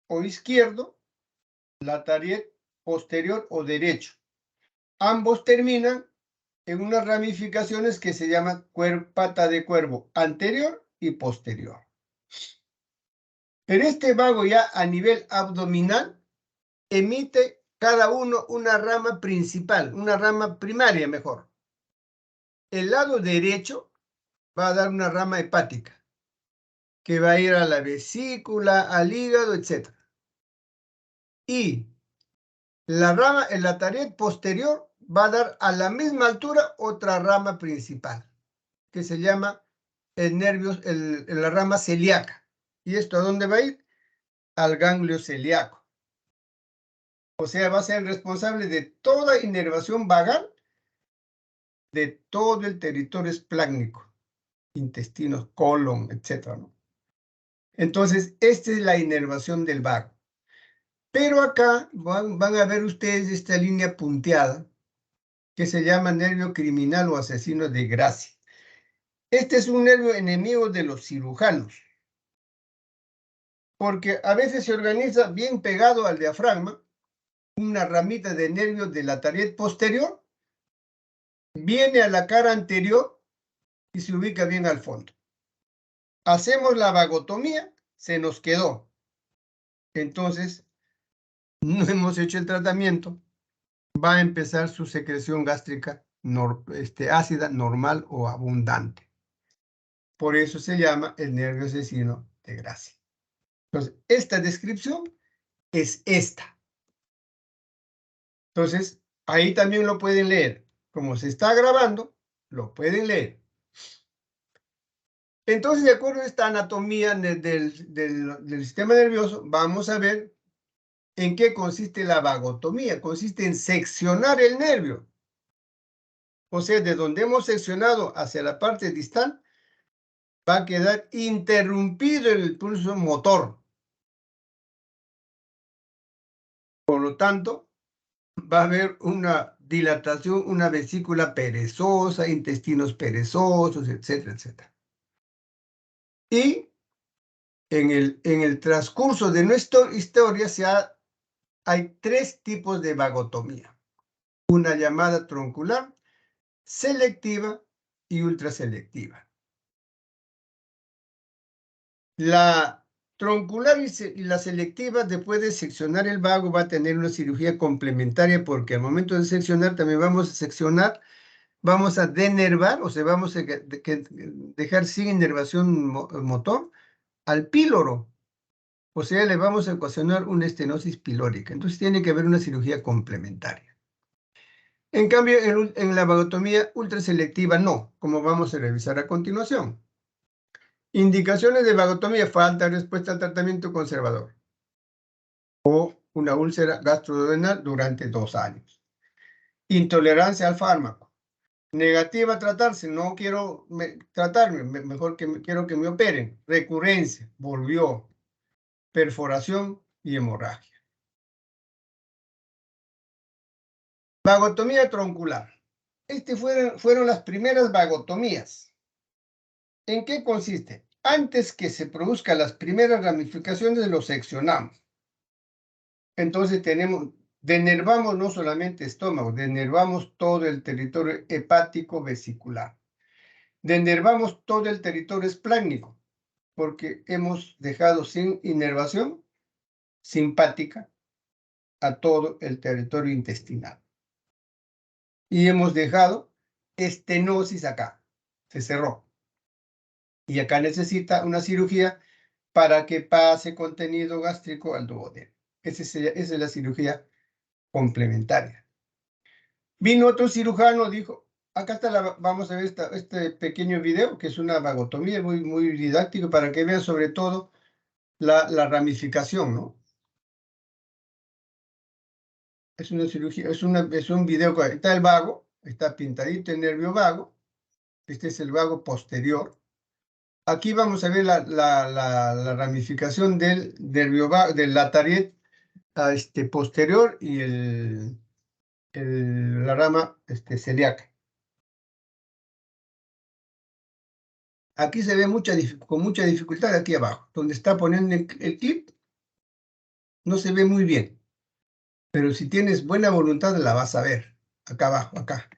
o izquierdo, latariet posterior o derecho. Ambos terminan en unas ramificaciones que se llaman pata de cuervo anterior y posterior. En este vago ya a nivel abdominal emite cada uno una rama principal, una rama primaria mejor. El lado derecho va a dar una rama hepática que va a ir a la vesícula, al hígado, etc. Y la rama, el lataret posterior va a dar a la misma altura otra rama principal, que se llama el nervio, la rama celíaca. ¿Y esto a dónde va a ir? Al ganglio celíaco. O sea, va a ser responsable de toda inervación vagal de todo el territorio esplácnico, intestinos, colon, etc., ¿no? Entonces, esta es la inervación del vago. Pero acá van a ver ustedes esta línea punteada que se llama nervio criminal o asesino de Gracie. Este es un nervio enemigo de los cirujanos, porque a veces se organiza bien pegado al diafragma, una ramita de nervio de la tariet posterior, viene a la cara anterior y se ubica bien al fondo. Hacemos la vagotomía, se nos quedó. Entonces, no hemos hecho el tratamiento, va a empezar su secreción gástrica ácida, normal o abundante. Por eso se llama el nervio asesino de Gracie. Entonces, esta descripción es esta. Entonces, ahí también lo pueden leer. Como se está grabando, lo pueden leer. Entonces, de acuerdo a esta anatomía del sistema nervioso, vamos a ver en qué consiste la vagotomía. Consiste en seccionar el nervio. O sea, de donde hemos seccionado hacia la parte distal, va a quedar interrumpido el pulso motor. Por lo tanto, va a haber una dilatación, una vesícula perezosa, intestinos perezosos, etcétera, etcétera. Y en el transcurso de nuestra historia hay tres tipos de vagotomía. Una llamada troncular, selectiva y ultraselectiva. La troncular y la selectiva, después de seccionar el vago, va a tener una cirugía complementaria porque al momento de seccionar también vamos a seccionar, vamos a denervar, o sea, vamos a dejar sin inervación motor al píloro. O sea, le vamos a ocasionar una estenosis pilórica. Entonces tiene que haber una cirugía complementaria. En cambio, en la vagotomía ultraselectiva no, como vamos a revisar a continuación. Indicaciones de vagotomía: falta de respuesta al tratamiento conservador o una úlcera gastroduodenal durante 2 años. Intolerancia al fármaco. Negativa a tratarse, no quiero tratarme, mejor quiero que me operen. Recurrencia, volvió. Perforación y hemorragia. Vagotomía troncular. Fueron las primeras vagotomías. ¿En qué consiste? Antes que se produzcan las primeras ramificaciones, lo seccionamos. Entonces denervamos no solamente estómago, denervamos todo el territorio hepático vesicular. Denervamos todo el territorio esplácnico, porque hemos dejado sin inervación simpática a todo el territorio intestinal. Y hemos dejado estenosis acá, se cerró. Y acá necesita una cirugía para que pase contenido gástrico al duodeno. Esa es la cirugía complementaria. Vino otro cirujano, dijo, acá está vamos a ver este pequeño video, que es una vagotomía muy, muy didáctico para que vean sobre todo la ramificación, ¿no? Es una cirugía, es un video, está el vago, está pintadito el nervio vago, este es el vago posterior. Aquí vamos a ver la ramificación del nervio vago, del lataret posterior y la rama celíaca. Aquí se ve con mucha dificultad aquí abajo, donde está poniendo el clip, no se ve muy bien, pero si tienes buena voluntad la vas a ver, acá abajo, acá.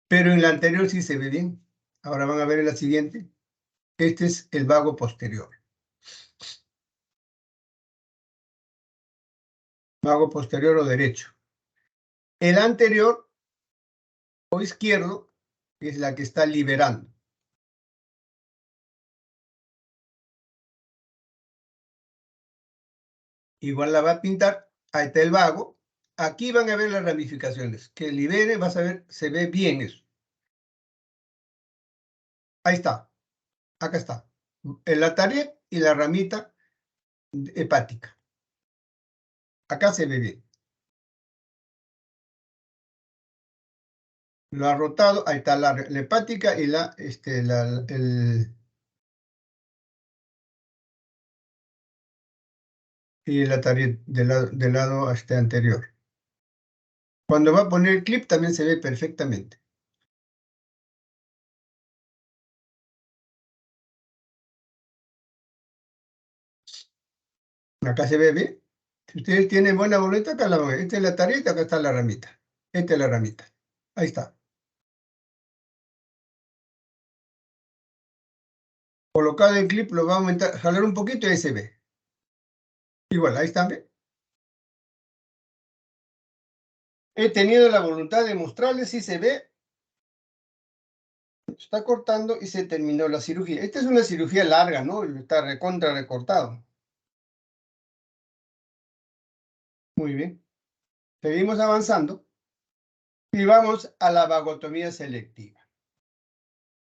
Pero en la anterior sí se ve bien. Ahora van a ver en la siguiente. Este es el vago posterior. Vago posterior o derecho. El anterior o izquierdo es la que está liberando. Igual la va a pintar. Ahí está el vago. Aquí van a ver las ramificaciones. Que libere, vas a ver, se ve bien eso. Ahí está. Acá está. El atariet y la ramita hepática. Acá se ve bien. Lo ha rotado. Ahí está la hepática y el atariet del lado anterior. Cuando va a poner el clip también se ve perfectamente. Acá se ve bien. Si ustedes tienen buena boleta, acá la van a ver. Esta es la tarieta, acá está la ramita. Esta es la ramita. Ahí está. Colocado el clip, lo va a aumentar, jalar un poquito y ahí se ve. Igual, ahí está, ¿ve? He tenido la voluntad de mostrarles si se ve. Está cortando y se terminó la cirugía. Esta es una cirugía larga, ¿no? Está recontra recortado. Muy bien. Seguimos avanzando y vamos a la vagotomía selectiva.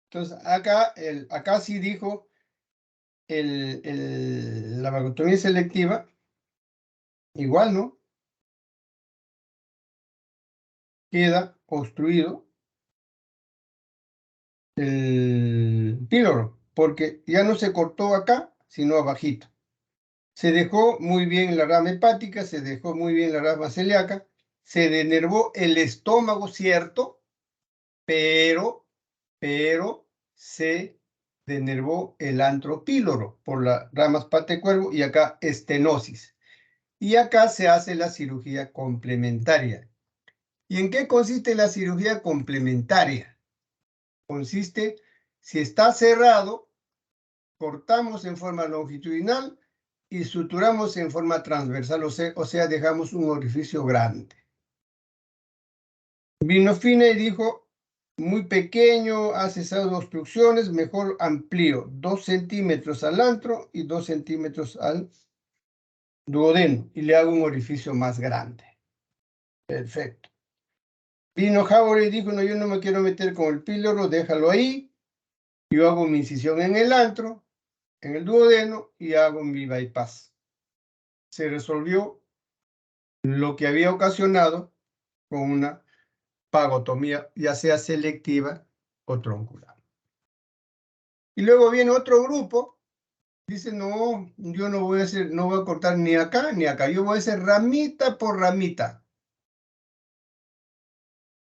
Entonces, acá sí dijo la vagotomía selectiva, igual, ¿no? Queda obstruido el píloro, porque ya no se cortó acá, sino abajito. Se dejó muy bien la rama hepática, se dejó muy bien la rama celíaca, se denervó el estómago, cierto, pero se denervó el antro píloro por las ramas pata de cuervo y acá estenosis. Y acá se hace la cirugía complementaria. ¿Y en qué consiste la cirugía complementaria? Consiste, si está cerrado, cortamos en forma longitudinal y suturamos en forma transversal, o sea, dejamos un orificio grande. Vino Fine y dijo, muy pequeño, hace esas obstrucciones, mejor amplío 2 centímetros al antro y 2 centímetros al duodeno y le hago un orificio más grande. Perfecto. Vino Howard y dijo, no, yo no me quiero meter con el píloro, déjalo ahí. Yo hago mi incisión en el antro, en el duodeno y hago mi bypass. Se resolvió lo que había ocasionado con una vagotomía, ya sea selectiva o troncular. Y luego viene otro grupo, dice, no, yo no voy a cortar ni acá ni acá, yo voy a hacer ramita por ramita.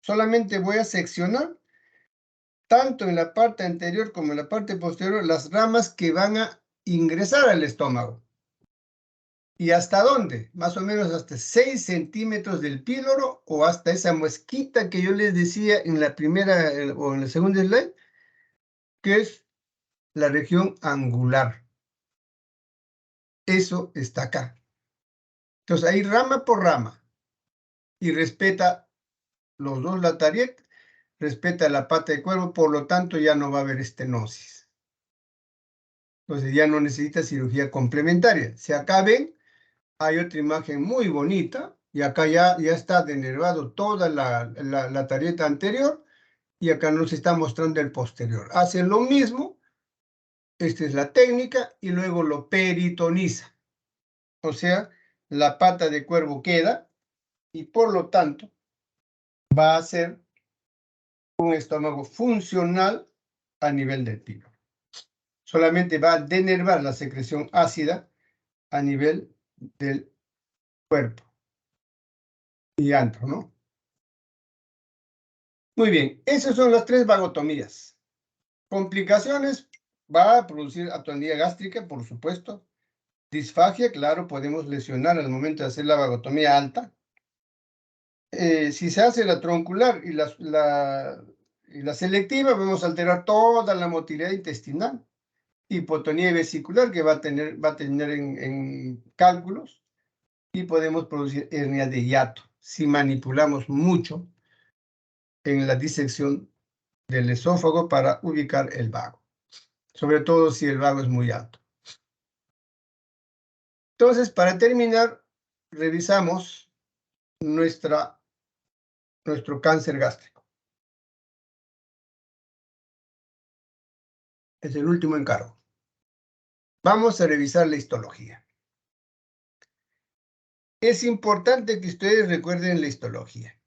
Solamente voy a seccionar, tanto en la parte anterior como en la parte posterior, las ramas que van a ingresar al estómago. ¿Y hasta dónde? Más o menos hasta 6 centímetros del píloro o hasta esa muesquita que yo les decía en la primera o en la segunda slide, que es la región angular. Eso está acá. Entonces ahí rama por rama y respeta los dos latariet, respeta la pata de cuervo, por lo tanto ya no va a haber estenosis. Entonces ya no necesita cirugía complementaria. Si acá ven, hay otra imagen muy bonita y acá ya está denervado toda la tarieta anterior y acá nos está mostrando el posterior. Hacen lo mismo, esta es la técnica y luego lo peritoniza. O sea, la pata de cuervo queda y por lo tanto va a ser un estómago funcional a nivel del píloro. Solamente va a denervar la secreción ácida a nivel del cuerpo y antro, ¿no? Muy bien, esas son las 3 vagotomías. Complicaciones, va a producir atonía gástrica, por supuesto. Disfagia, claro, podemos lesionar al momento de hacer la vagotomía alta. Si se hace la troncular y la selectiva, vamos a alterar toda la motilidad intestinal. Hipotonía vesicular que va a tener en cálculos y podemos producir hernia de hiato si manipulamos mucho en la disección del esófago para ubicar el vago, sobre todo si el vago es muy alto. Entonces, para terminar, revisamos nuestro cáncer gástrico. Es el último encargo. Vamos a revisar la histología. Es importante que ustedes recuerden la histología.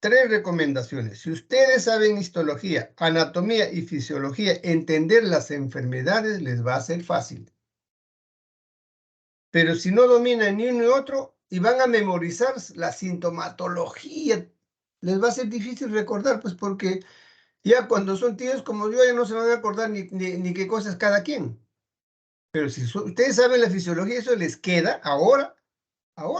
3 recomendaciones. Si ustedes saben histología, anatomía y fisiología, entender las enfermedades les va a ser fácil. Pero si no dominan ni uno ni otro y van a memorizar la sintomatología, les va a ser difícil recordar, pues porque ya cuando son tíos como yo ya no se van a acordar ni qué cosas cada quien. Pero si ustedes saben la fisiología, eso les queda ahora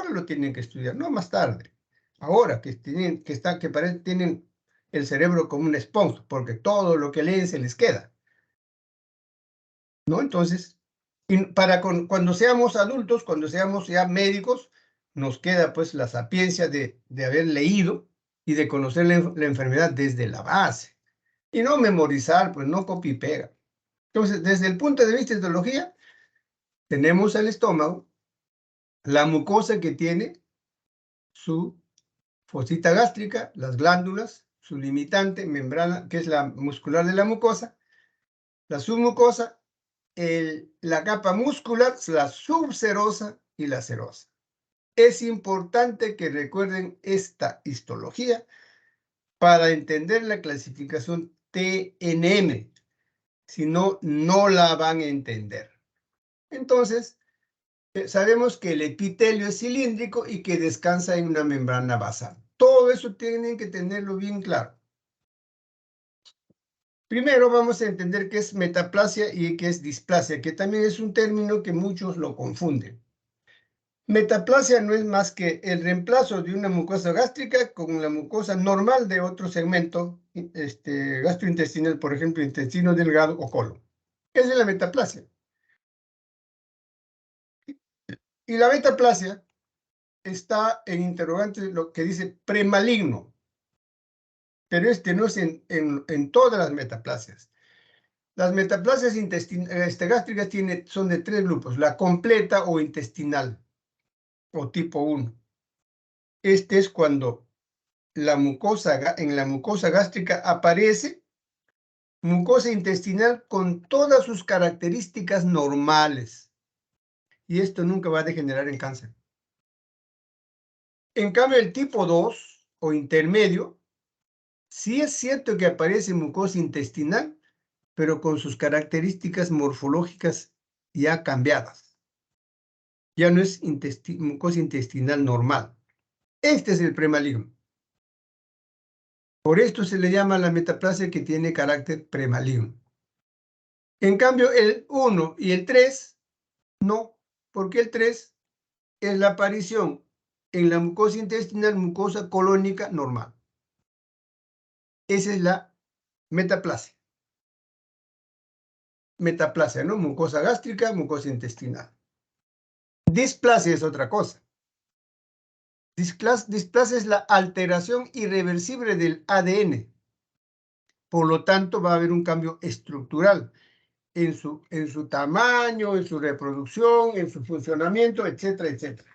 lo tienen que estudiar, no más tarde. Ahora que tienen el cerebro como una esponja, porque todo lo que leen se les queda. ¿No? Entonces, cuando seamos adultos, cuando seamos ya médicos, nos queda pues la sapiencia de haber leído y de conocer la enfermedad desde la base. Y no memorizar, pues no copia y pega. Entonces, desde el punto de vista de histología, tenemos el estómago, la mucosa que tiene su fosita gástrica, las glándulas, su limitante, membrana, que es la muscular de la mucosa, la submucosa, la capa muscular, la subserosa y la serosa. Es importante que recuerden esta histología para entender la clasificación TNM. Si no, no la van a entender. Entonces, sabemos que el epitelio es cilíndrico y que descansa en una membrana basal. Todo eso tienen que tenerlo bien claro. Primero vamos a entender qué es metaplasia y qué es displasia, que también es un término que muchos lo confunden. Metaplasia no es más que el reemplazo de una mucosa gástrica con la mucosa normal de otro segmento gastrointestinal, por ejemplo, intestino delgado o colon. Esa es la metaplasia. Y la metaplasia está en interrogante lo que dice premaligno, pero no es en todas las metaplasias. Las metaplasias gástricas son de 3 grupos, la completa o intestinal, o tipo 1. Este es cuando en la mucosa gástrica aparece mucosa intestinal con todas sus características normales. Y esto nunca va a degenerar en cáncer. En cambio, el tipo 2 o intermedio, sí es cierto que aparece mucosa intestinal, pero con sus características morfológicas ya cambiadas. Ya no es mucosa intestinal normal. Este es el premaligno. Por esto se le llama la metaplasia que tiene carácter premaligno. En cambio, el 1 y el 3, no, porque el 3 es la aparición en la mucosa intestinal, mucosa colónica normal. Esa es la metaplasia. Metaplasia, ¿no? Mucosa gástrica, mucosa intestinal. Displasia es otra cosa. Displasia es la alteración irreversible del ADN. Por lo tanto, va a haber un cambio estructural en su tamaño, en su reproducción, en su funcionamiento, etcétera, etcétera.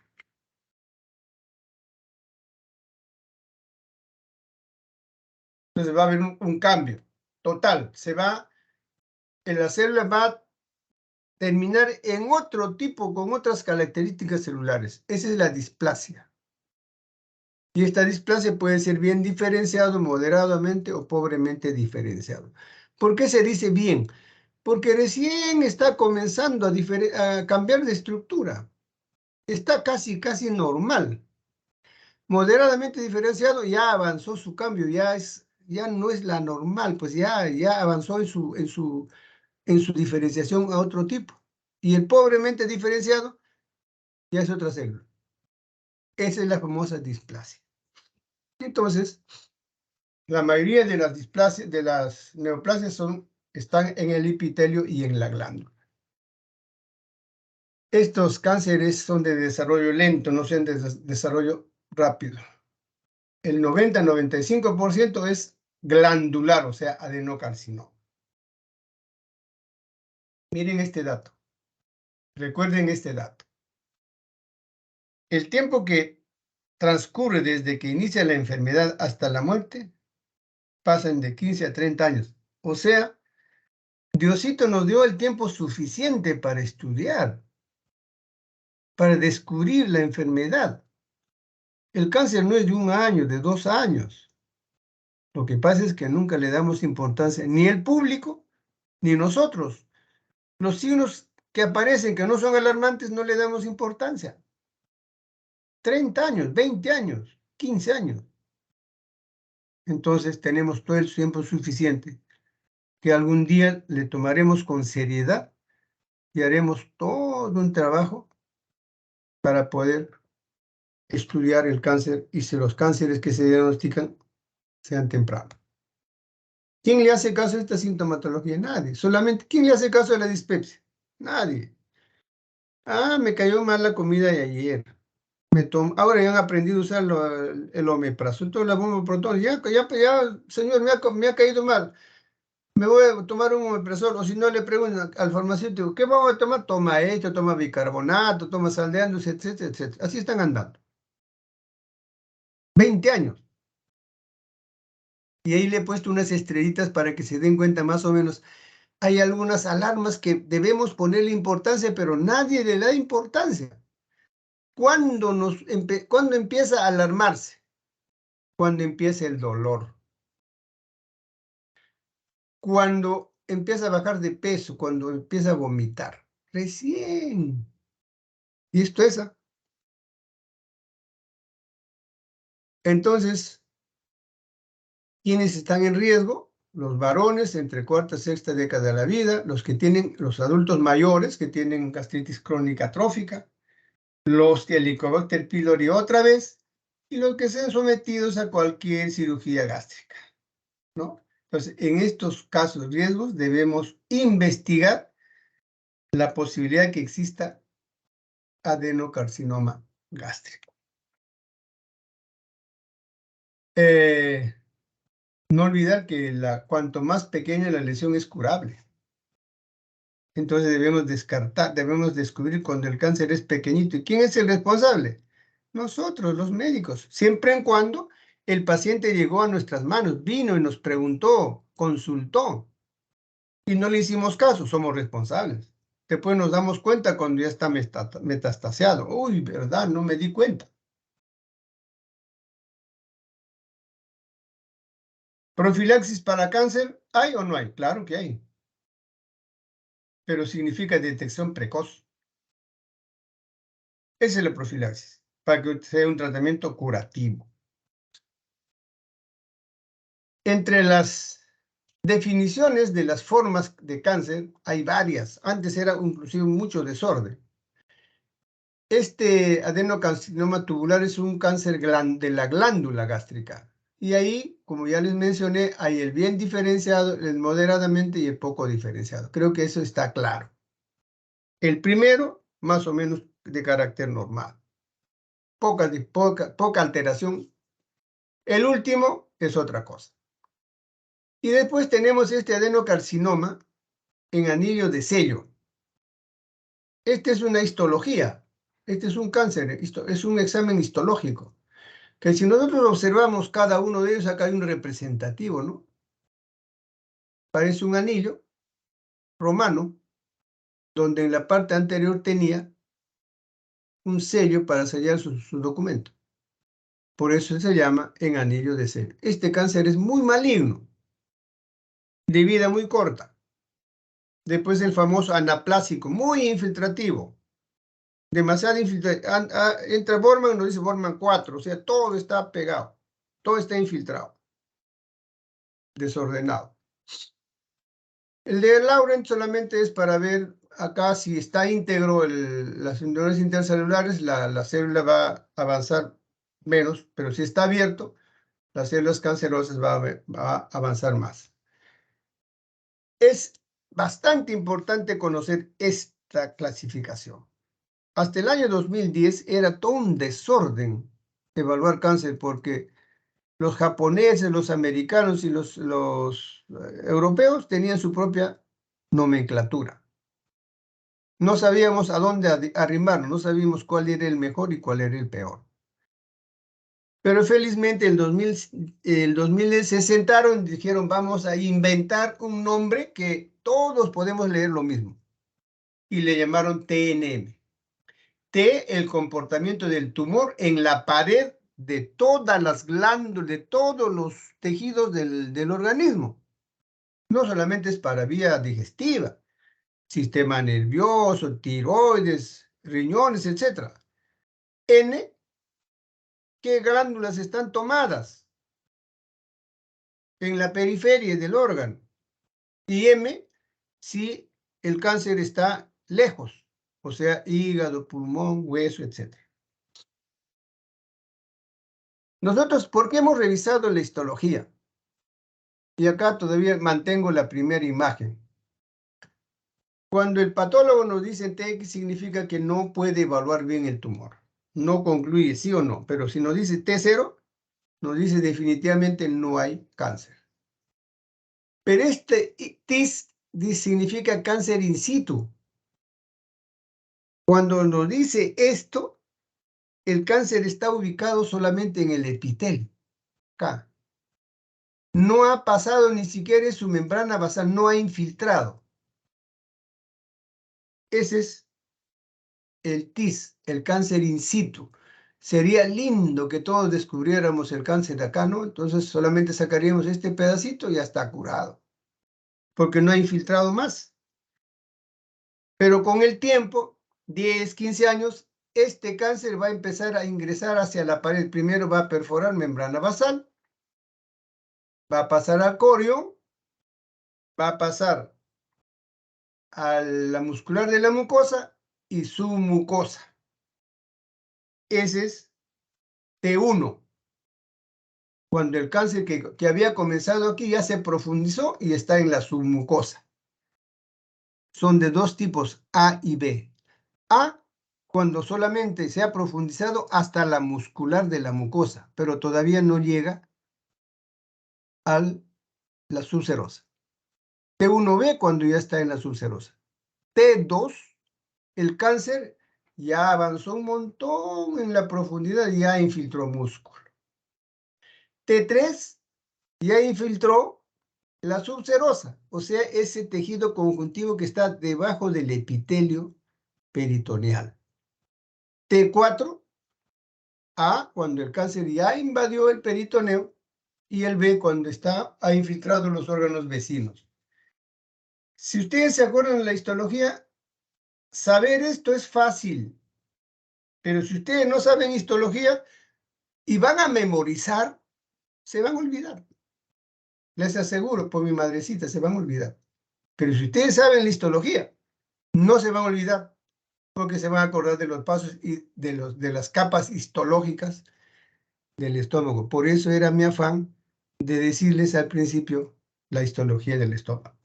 Entonces va a haber un cambio total. La célula va a terminar en otro tipo, con otras características celulares. Esa es la displasia. Y esta displasia puede ser bien diferenciado, moderadamente o pobremente diferenciado. ¿Por qué se dice bien? Porque recién está comenzando a cambiar de estructura. Está casi normal. Moderadamente diferenciado ya avanzó su cambio, ya no es la normal, pues ya avanzó en su diferenciación a otro tipo. Y el pobremente diferenciado ya es otra célula. Esa es la famosa displasia. Entonces, la mayoría de las displasias, de las neoplasias están en el epitelio y en la glándula. Estos cánceres son de desarrollo lento, no son de desarrollo rápido. El 90-95% es glandular, o sea, adenocarcinoma. Miren este dato. Recuerden este dato. El tiempo que transcurre desde que inicia la enfermedad hasta la muerte pasan de 15 a 30 años. O sea, Diosito nos dio el tiempo suficiente para estudiar, para descubrir la enfermedad. El cáncer no es de 1 año, de 2 años. Lo que pasa es que nunca le damos importancia, ni el público, ni nosotros. Los signos que aparecen que no son alarmantes no le damos importancia. 30 años, 20 años, 15 años. Entonces tenemos todo el tiempo suficiente que algún día le tomaremos con seriedad y haremos todo un trabajo para poder estudiar el cáncer y si los cánceres que se diagnostican sean tempranos. ¿Quién le hace caso a esta sintomatología? Nadie. Solamente, ¿quién le hace caso a la dispepsia? Nadie. Ah, me cayó mal la comida de ayer. Ahora ya han aprendido a usar el omeprazol, la bomba protón. Ya, señor, me ha caído mal. Me voy a tomar un omeprazol. O si no, le preguntan al farmacéutico, ¿qué vamos a tomar? Toma esto, toma bicarbonato, toma sal de Andus, etcétera, etcétera. Así están andando. 20 años. Y ahí le he puesto unas estrellitas para que se den cuenta más o menos. Hay algunas alarmas que debemos ponerle importancia, pero nadie le da importancia. ¿Cuándo empieza a alarmarse? Cuando empieza el dolor. Cuando empieza a bajar de peso, cuando empieza a vomitar. Recién. Y esto es. Entonces, ¿quiénes están en riesgo? Los varones entre cuarta y sexta década de la vida, los adultos mayores que tienen gastritis crónica atrófica, los de Helicobacter pylori otra vez, y los que sean sometidos a cualquier cirugía gástrica, ¿no? Entonces, en estos casos de riesgos debemos investigar la posibilidad de que exista adenocarcinoma gástrico. No olvidar que cuanto más pequeña la lesión es curable. Entonces debemos descubrir cuando el cáncer es pequeñito. ¿Y quién es el responsable? Nosotros, los médicos, siempre en cuando el paciente llegó a nuestras manos, vino y nos preguntó, consultó, y no le hicimos caso, somos responsables. Después nos damos cuenta cuando ya está metastasiado. Uy, ¿verdad? No me di cuenta. ¿Profilaxis para cáncer? ¿Hay o no hay? Claro que hay. Pero significa detección precoz. Esa es la profilaxis, para que sea un tratamiento curativo. Entre las definiciones de las formas de cáncer hay varias. Antes era inclusive mucho desorden. Este adenocarcinoma tubular es un cáncer de la glándula gástrica. Y ahí, como ya les mencioné, hay el bien diferenciado, el moderadamente y el poco diferenciado. Creo que eso está claro. El primero, más o menos de carácter normal. Poca alteración. El último es otra cosa. Y después tenemos este adenocarcinoma en anillo de sello. Este es una histología. Este es un cáncer, es un examen histológico. Que si nosotros observamos cada uno de ellos, acá hay un representativo, ¿no? Parece un anillo romano, donde en la parte anterior tenía un sello para sellar su documento. Por eso se llama en anillo de sello. Este cáncer es muy maligno, de vida muy corta. Después el famoso anaplásico, muy infiltrativo. Demasiado infiltrado. Entra Bormann, nos dice Bormann 4, o sea, todo está pegado, todo está infiltrado, desordenado. El de Laurent solamente es para ver acá si está íntegro las neuronas intercelulares, la célula va a avanzar menos, pero si está abierto, las células cancerosas va a avanzar más. Es bastante importante conocer esta clasificación. Hasta el año 2010 era todo un desorden evaluar cáncer porque los japoneses, los americanos y los europeos tenían su propia nomenclatura. No sabíamos a dónde arrimarnos, no sabíamos cuál era el mejor y cuál era el peor. Pero felizmente el 2000 se sentaron y dijeron, vamos a inventar un nombre que todos podemos leer lo mismo. Y le llamaron TNM. T, el comportamiento del tumor en la pared de todas las glándulas, de todos los tejidos del organismo. No solamente es para vía digestiva, sistema nervioso, tiroides, riñones, etc. N, ¿qué glándulas están tomadas en la periferia del órgano? Y M, si el cáncer está lejos, o sea, hígado, pulmón, hueso, etc. Nosotros, ¿por qué hemos revisado la histología? Y acá todavía mantengo la primera imagen. Cuando el patólogo nos dice TX, significa que no puede evaluar bien el tumor. No concluye sí o no, pero si nos dice T0, nos dice definitivamente no hay cáncer. Pero este TIS significa cáncer in situ. Cuando nos dice esto, el cáncer está ubicado solamente en el epitelio, acá. No ha pasado ni siquiera su membrana basal, no ha infiltrado. Ese es el TIS, el cáncer in situ. Sería lindo que todos descubriéramos el cáncer acá, ¿no? Entonces solamente sacaríamos este pedacito y ya está curado, porque no ha infiltrado más. Pero con el tiempo, 10, 15 años, este cáncer va a empezar a ingresar hacia la pared. Primero va a perforar membrana basal, va a pasar al corión, va a pasar a la muscular de la mucosa y submucosa. Ese es T1. Cuando el cáncer que había comenzado aquí ya se profundizó y está en la submucosa. Son de dos tipos, A y B. A, cuando solamente se ha profundizado hasta la muscular de la mucosa, pero todavía no llega a la subserosa. T1B, cuando ya está en la subserosa. T2, el cáncer ya avanzó un montón en la profundidad y ya infiltró músculo. T3 ya infiltró la subserosa, o sea, ese tejido conjuntivo que está debajo del epitelio peritoneal. T4, A, cuando el cáncer ya invadió el peritoneo, y el B, cuando ha infiltrado los órganos vecinos. Si ustedes se acuerdan de la histología, saber esto es fácil, pero si ustedes no saben histología y van a memorizar, se van a olvidar. Les aseguro, por mi madrecita, se van a olvidar. Pero si ustedes saben la histología, no se van a olvidar, porque se van a acordar de los pasos y de las capas histológicas del estómago. Por eso era mi afán de decirles al principio la histología del estómago.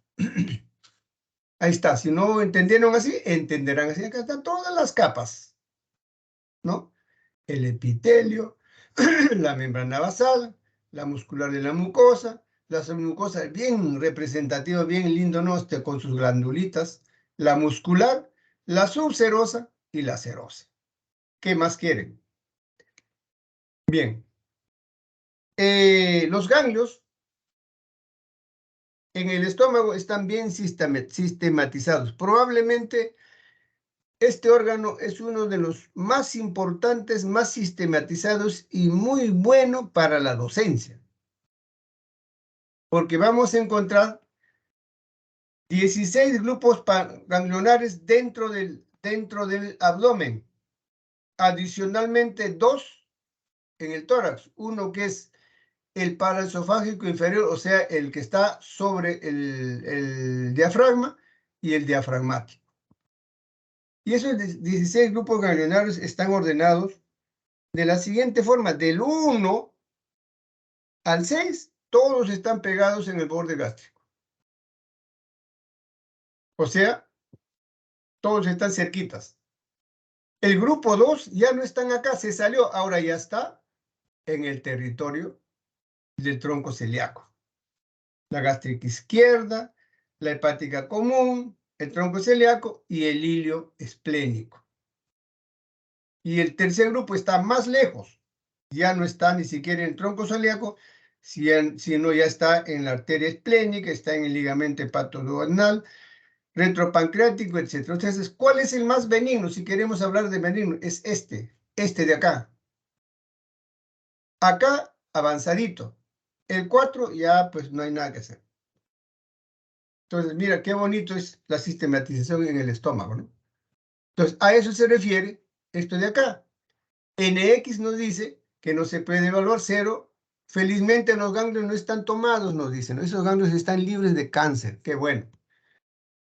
Ahí está, si no entendieron así, entenderán así. Acá están todas las capas, ¿no? El epitelio, la membrana basal, la muscular de la mucosa, la submucosa bien representativa, bien lindo, ¿no? Con sus glandulitas, la muscular, la subserosa y la serosa. ¿Qué más quieren? Bien. Los ganglios en el estómago están bien sistematizados. Probablemente este órgano es uno de los más importantes, más sistematizados y muy bueno para la docencia. Porque vamos a encontrar 16 grupos ganglionares dentro del abdomen. Adicionalmente, 2 en el tórax. Uno que es el paraesofágico inferior, o sea, el que está sobre el diafragma, y el diafragmático. Y esos 16 grupos ganglionarios están ordenados de la siguiente forma: del 1 al 6, todos están pegados en el borde gástrico. O sea, todos están cerquitas. El grupo 2 ya no están acá, se salió, ahora ya está en el territorio del tronco celíaco. La gástrica izquierda, la hepática común, el tronco celíaco y el hilio esplénico. Y el tercer grupo está más lejos. Ya no está ni siquiera en el tronco celíaco, sino ya está en la arteria esplénica, está en el ligamento hepatoduodenal, retropancreático, etc. Entonces, ¿cuál es el más benigno? Si queremos hablar de benigno, es este de acá. Acá, avanzadito. El 4 ya pues no hay nada que hacer. Entonces, mira qué bonito es la sistematización en el estómago, ¿no? Entonces, a eso se refiere esto de acá. NX nos dice que no se puede evaluar 0. Felizmente los ganglios no están tomados, nos dicen, ¿no? Esos ganglios están libres de cáncer. Qué bueno.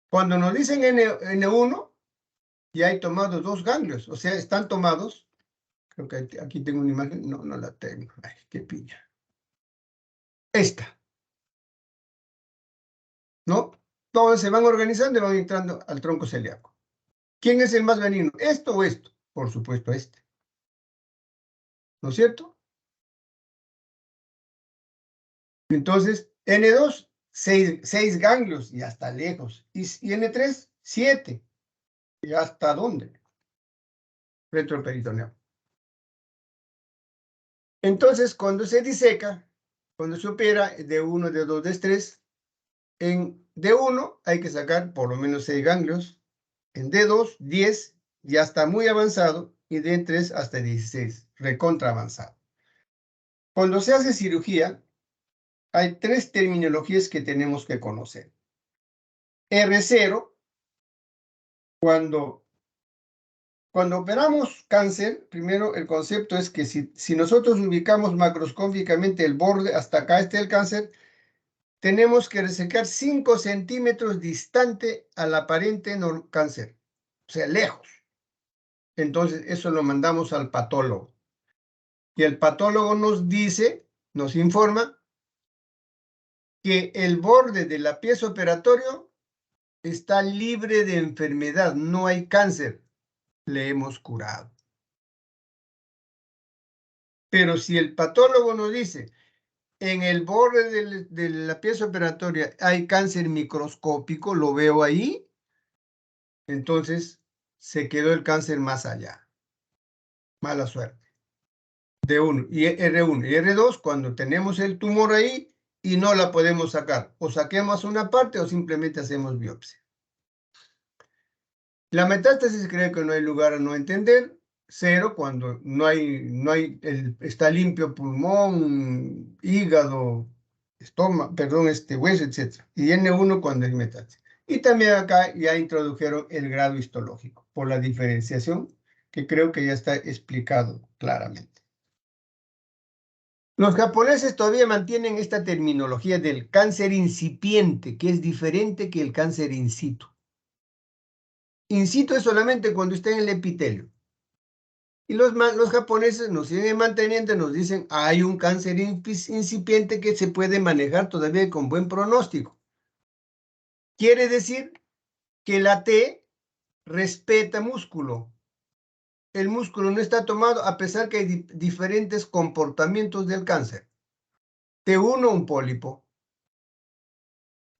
Cuando nos dicen N1, ya hay tomados 2 ganglios, o sea, están tomados. Creo que aquí tengo una imagen. No, no la tengo. Ay, qué piña. Esta. ¿No? Todos se van organizando y van entrando al tronco celíaco. ¿Quién es el más benigno? ¿Esto o esto? Por supuesto, este. ¿No es cierto? Entonces, N2, 6 ganglios y hasta lejos. Y N3, 7. ¿Y hasta dónde? Retroperitoneal. Entonces, cuando se diseca, cuando se opera D1, D2, D3, en D1 hay que sacar por lo menos 6 ganglios, en D2, 10, ya está muy avanzado, y D3 hasta 16, recontra avanzado. Cuando se hace cirugía, hay 3 terminologías que tenemos que conocer. R0, cuando operamos cáncer, primero el concepto es que si nosotros ubicamos macroscópicamente el borde, hasta acá está el cáncer, tenemos que resecar 5 centímetros distante al aparente cáncer, o sea, lejos. Entonces, eso lo mandamos al patólogo. Y el patólogo nos dice, nos informa, que el borde de la pieza operatorio está libre de enfermedad, no hay cáncer, le hemos curado. Pero si el patólogo nos dice, en el borde de la pieza operatoria hay cáncer microscópico, lo veo ahí, entonces se quedó el cáncer más allá. Mala suerte. D1 y R1 y R2, cuando tenemos el tumor ahí y no la podemos sacar, o saquemos una parte o simplemente hacemos biopsia. La metástasis creo que no hay lugar a no entender. 0 cuando está limpio pulmón, hígado, estómago, perdón, hueso, etc. Y N1 cuando hay metástasis. Y también acá ya introdujeron el grado histológico por la diferenciación, que creo que ya está explicado claramente. Los japoneses todavía mantienen esta terminología del cáncer incipiente, que es diferente que el cáncer in situ. In situ es solamente cuando está en el epitelio. Y los japoneses nos siguen manteniendo, nos dicen, hay un cáncer incipiente que se puede manejar todavía con buen pronóstico. Quiere decir que la T respeta músculo. El músculo no está tomado a pesar que hay diferentes comportamientos del cáncer. T1, un pólipo.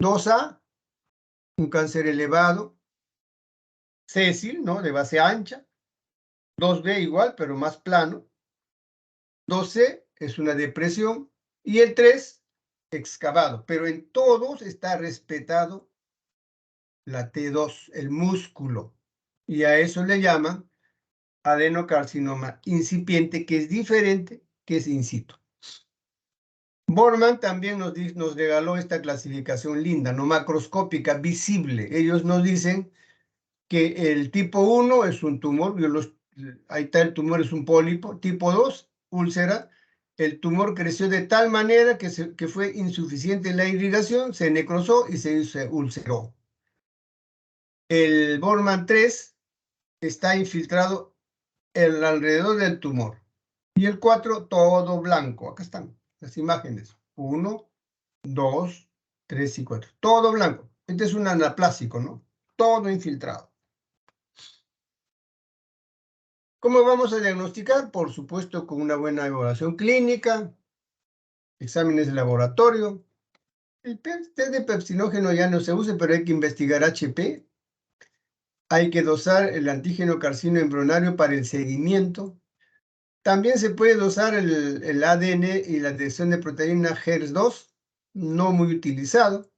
2A, un cáncer elevado. Sésil, ¿no? De base ancha. 2B igual, pero más plano. 2C es una depresión. Y el 3, excavado. Pero en todos está respetado la T2, el músculo. Y a eso le llaman adenocarcinoma incipiente, que es diferente, que es in situ. Borman también nos regaló esta clasificación linda, no macroscópica, visible. Ellos nos dicen que el tipo 1 es un tumor, ahí está, el tumor es un pólipo. Tipo 2, úlcera. El tumor creció de tal manera que fue insuficiente la irrigación, se necrosó y se ulceró. El Borman 3 está infiltrado alrededor del tumor. Y el 4, todo blanco. Acá están las imágenes. 1, 2, 3 y 4. Todo blanco. Este es un anaplásico, ¿no? Todo infiltrado. ¿Cómo vamos a diagnosticar? Por supuesto, con una buena evaluación clínica, exámenes de laboratorio. El test de pepsinógeno ya no se usa, pero hay que investigar HP. Hay que dosar el antígeno carcino embrionario para el seguimiento. También se puede dosar el ADN y la detección de proteína HERS2, no muy utilizado.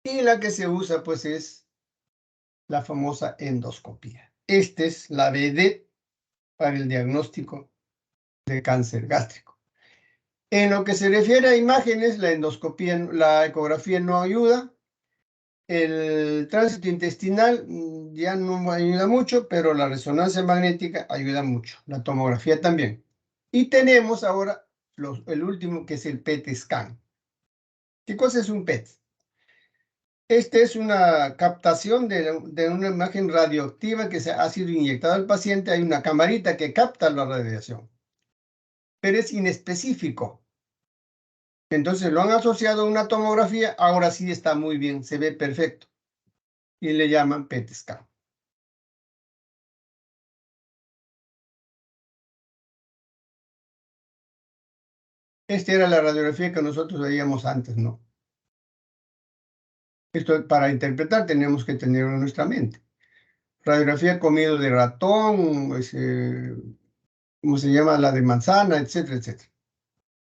Y la que se usa, pues, es la famosa endoscopía. Esta es la vedette para el diagnóstico de cáncer gástrico. En lo que se refiere a imágenes, la endoscopía, la ecografía no ayuda. El tránsito intestinal ya no ayuda mucho, pero la resonancia magnética ayuda mucho. La tomografía también. Y tenemos ahora el último, que es el PET scan. ¿Qué cosa es un PET? Esta es una captación de una imagen radioactiva que ha sido inyectada al paciente. Hay una camarita que capta la radiación, pero es inespecífico. Entonces lo han asociado a una tomografía. Ahora sí está muy bien, se ve perfecto. Y le llaman PET scan. Esta era la radiografía que nosotros veíamos antes, ¿no? Esto para interpretar tenemos que tenerlo en nuestra mente. Radiografía comido de ratón, ¿cómo se llama? La de manzana, etcétera, etcétera.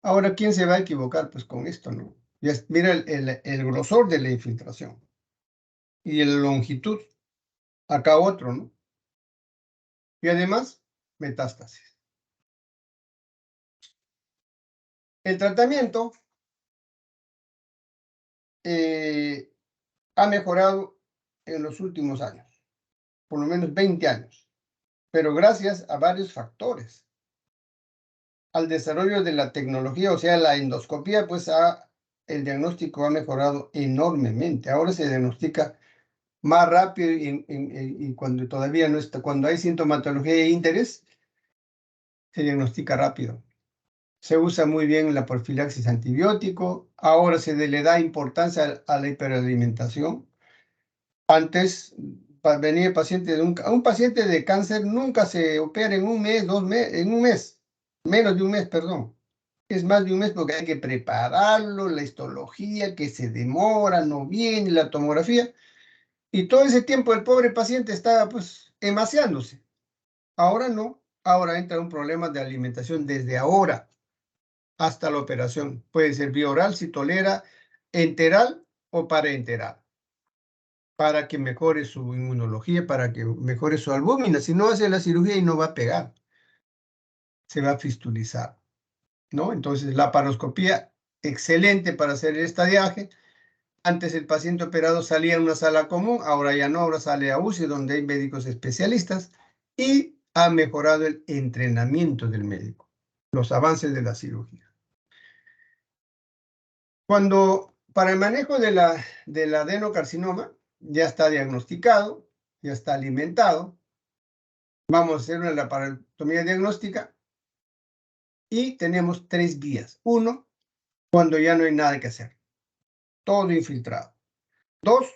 Ahora, ¿quién se va a equivocar pues con esto, no? Ya mira el grosor de la infiltración y la longitud. Acá otro, ¿no? Y además, metástasis. El tratamiento ha mejorado en los últimos años, por lo menos 20 años, pero gracias a varios factores. Al desarrollo de la tecnología, o sea, la endoscopía, pues el diagnóstico ha mejorado enormemente. Ahora se diagnostica más rápido y cuando todavía no está, cuando hay sintomatología de interés, se diagnostica rápido. Se usa muy bien la profilaxis antibiótico. Ahora le da importancia a la hiperalimentación. Antes venía paciente un paciente de cáncer nunca se opera en un mes, 2 meses, en un mes, menos de un mes, perdón. Es más de un mes porque hay que prepararlo, la histología que se demora, no viene, la tomografía. Y todo ese tiempo el pobre paciente estaba pues emaciándose. Ahora no, ahora entra un problema de alimentación desde ahora hasta la operación. Puede ser vía oral si tolera, enteral o parenteral, para que mejore su inmunología, para que mejore su albúmina. Si no hace la cirugía y no va a pegar, se va a fistulizar, ¿no? Entonces la paroscopía, excelente para hacer el estadiaje. Antes el paciente operado salía en una sala común, ahora ya no, ahora sale a UCI donde hay médicos especialistas y ha mejorado el entrenamiento del médico, los avances de la cirugía. Cuando para el manejo del adenocarcinoma ya está diagnosticado, ya está alimentado, vamos a hacer una laparotomía diagnóstica y tenemos 3 vías. 1, cuando ya no hay nada que hacer, todo infiltrado. 2,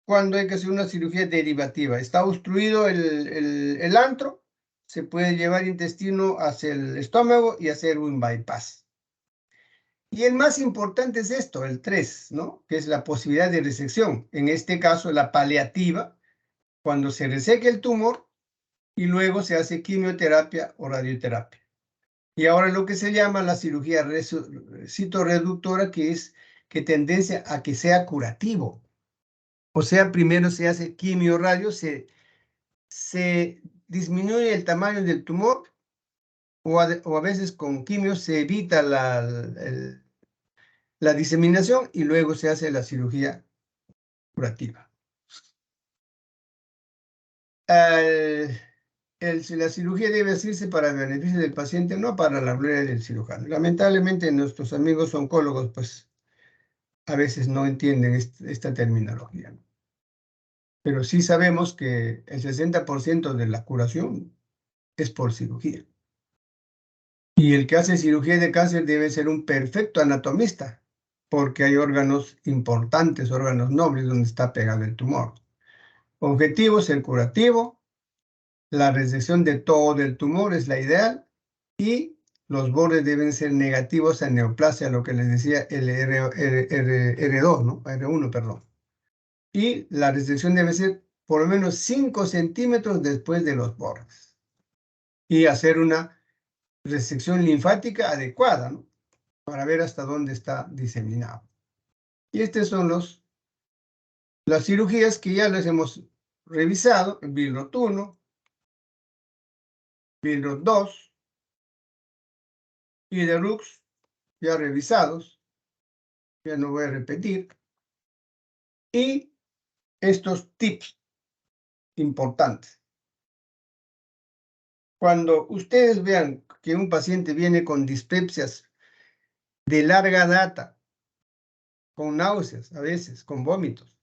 cuando hay que hacer una cirugía derivativa. Está obstruido el antro, se puede llevar intestino hacia el estómago y hacer un bypass. Y el más importante es esto, el 3, ¿no? Que es la posibilidad de resección. En este caso, la paliativa, cuando se reseca el tumor y luego se hace quimioterapia o radioterapia. Y ahora lo que se llama la cirugía citoreductora, que tendencia a que sea curativo. O sea, primero se hace quimio-radio, se disminuye el tamaño del tumor o a veces con quimio se evita la diseminación y luego se hace la cirugía curativa. La cirugía debe hacerse para el beneficio del paciente, no para la gloria del cirujano. Lamentablemente nuestros amigos oncólogos pues a veces no entienden esta terminología. Pero sí sabemos que el 60% de la curación es por cirugía. Y el que hace cirugía de cáncer debe ser un perfecto anatomista, porque hay órganos importantes, órganos nobles, donde está pegado el tumor. Objetivo es el curativo, la resección de todo el tumor es la ideal, y los bordes deben ser negativos a neoplasia, lo que les decía el R2, ¿no? R1, perdón. Y la resección debe ser por lo menos 5 centímetros después de los bordes. Y hacer una resección linfática adecuada, ¿no? Para ver hasta dónde está diseminado. Y estas son las cirugías que ya les hemos revisado, el Billroth 1, Billroth 2 y de Rux, ya revisados, ya no voy a repetir. Y estos tips importantes. Cuando ustedes vean que un paciente viene con dispepsias de larga data, con náuseas, a veces, con vómitos,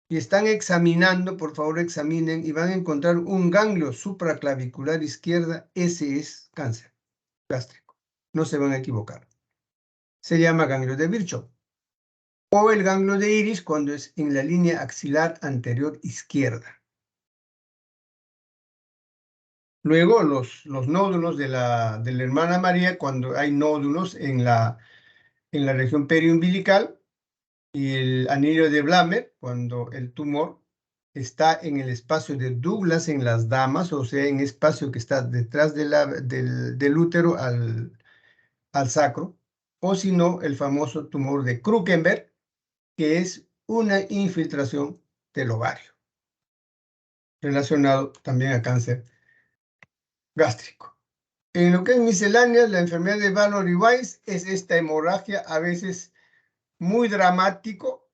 y están examinando, por favor examinen y van a encontrar un ganglio supraclavicular izquierda, ese es cáncer gástrico. No se van a equivocar. Se llama ganglio de Virchow. O el ganglio de iris cuando es en la línea axilar anterior izquierda. Luego los nódulos de la hermana María, cuando hay nódulos en la región periumbilical, y el anillo de Blamer, cuando el tumor está en el espacio de Douglas en las damas, o sea, en espacio que está detrás del útero al sacro, o si no, el famoso tumor de Krukenberg, que es una infiltración del ovario, relacionado también a cáncer gástrico. En lo que es miscelánea, la enfermedad de Valory-Weiss es esta hemorragia a veces muy dramático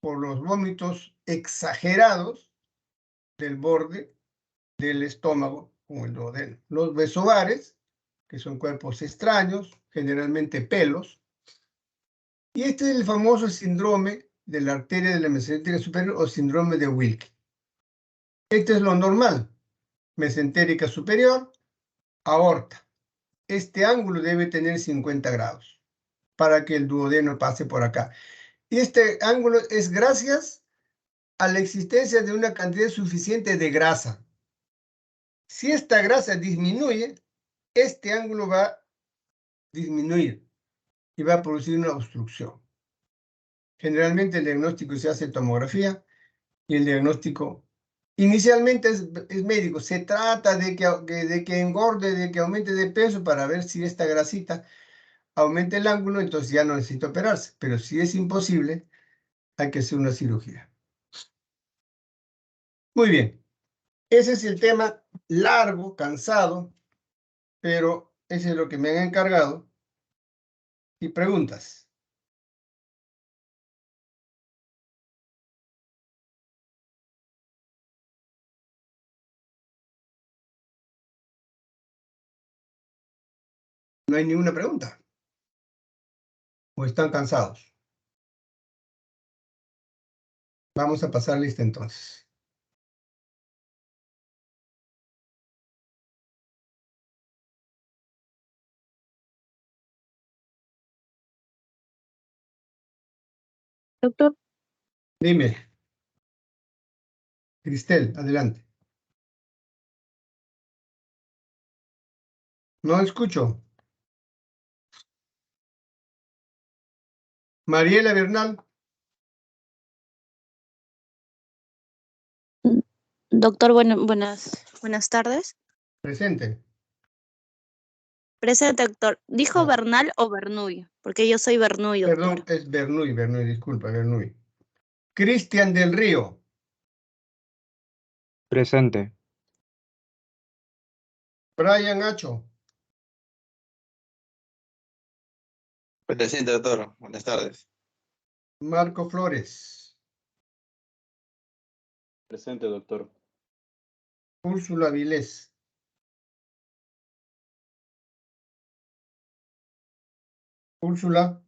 por los vómitos exagerados del borde del estómago como el duodeno. Los besobares, que son cuerpos extraños, generalmente pelos. Y este es el famoso síndrome de la arteria de la mesentérica superior o síndrome de Wilkie. Este es lo normal. Mesentérica superior, aorta. Este ángulo debe tener 50 grados para que el duodeno pase por acá. Y este ángulo es gracias a la existencia de una cantidad suficiente de grasa. Si esta grasa disminuye, este ángulo va a disminuir y va a producir una obstrucción. Generalmente el diagnóstico se hace tomografía y el diagnóstico inicialmente es médico. Se trata de que engorde, de que aumente de peso para ver si esta grasita aumenta el ángulo, entonces ya no necesita operarse. Pero si es imposible, hay que hacer una cirugía. Muy bien. Ese es el tema largo, cansado, pero ese es lo que me han encargado. ¿Y preguntas? ¿No hay ninguna pregunta? ¿O están cansados? Vamos a pasar lista entonces. Doctor, Dime. Cristel, adelante. No escucho. Mariela Bernal, Doctor, buenas tardes. presente. Presente, doctor. ¿Dijo Ah, Bernal o Bernuy? Porque yo soy Bernuy, perdón, doctor. es Bernuy, disculpa, Bernuy. Cristian del Río, Presente. Brian Acho, Presente, doctor. Buenas tardes. Marco Flores, Presente, doctor. Úrsula Vilés, Úrsula,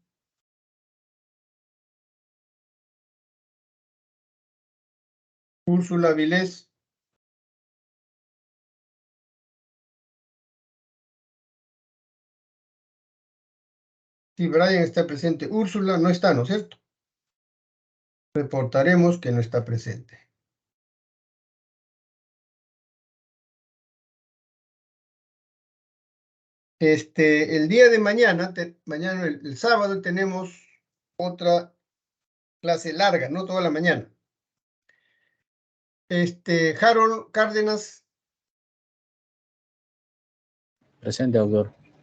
Úrsula Vilés, sí, Brian está presente. Úrsula no está, ¿no es cierto? Reportaremos que no está presente. El día de mañana, mañana el sábado, tenemos otra clase larga, no toda la mañana. Harold Cárdenas, Presente, doctor.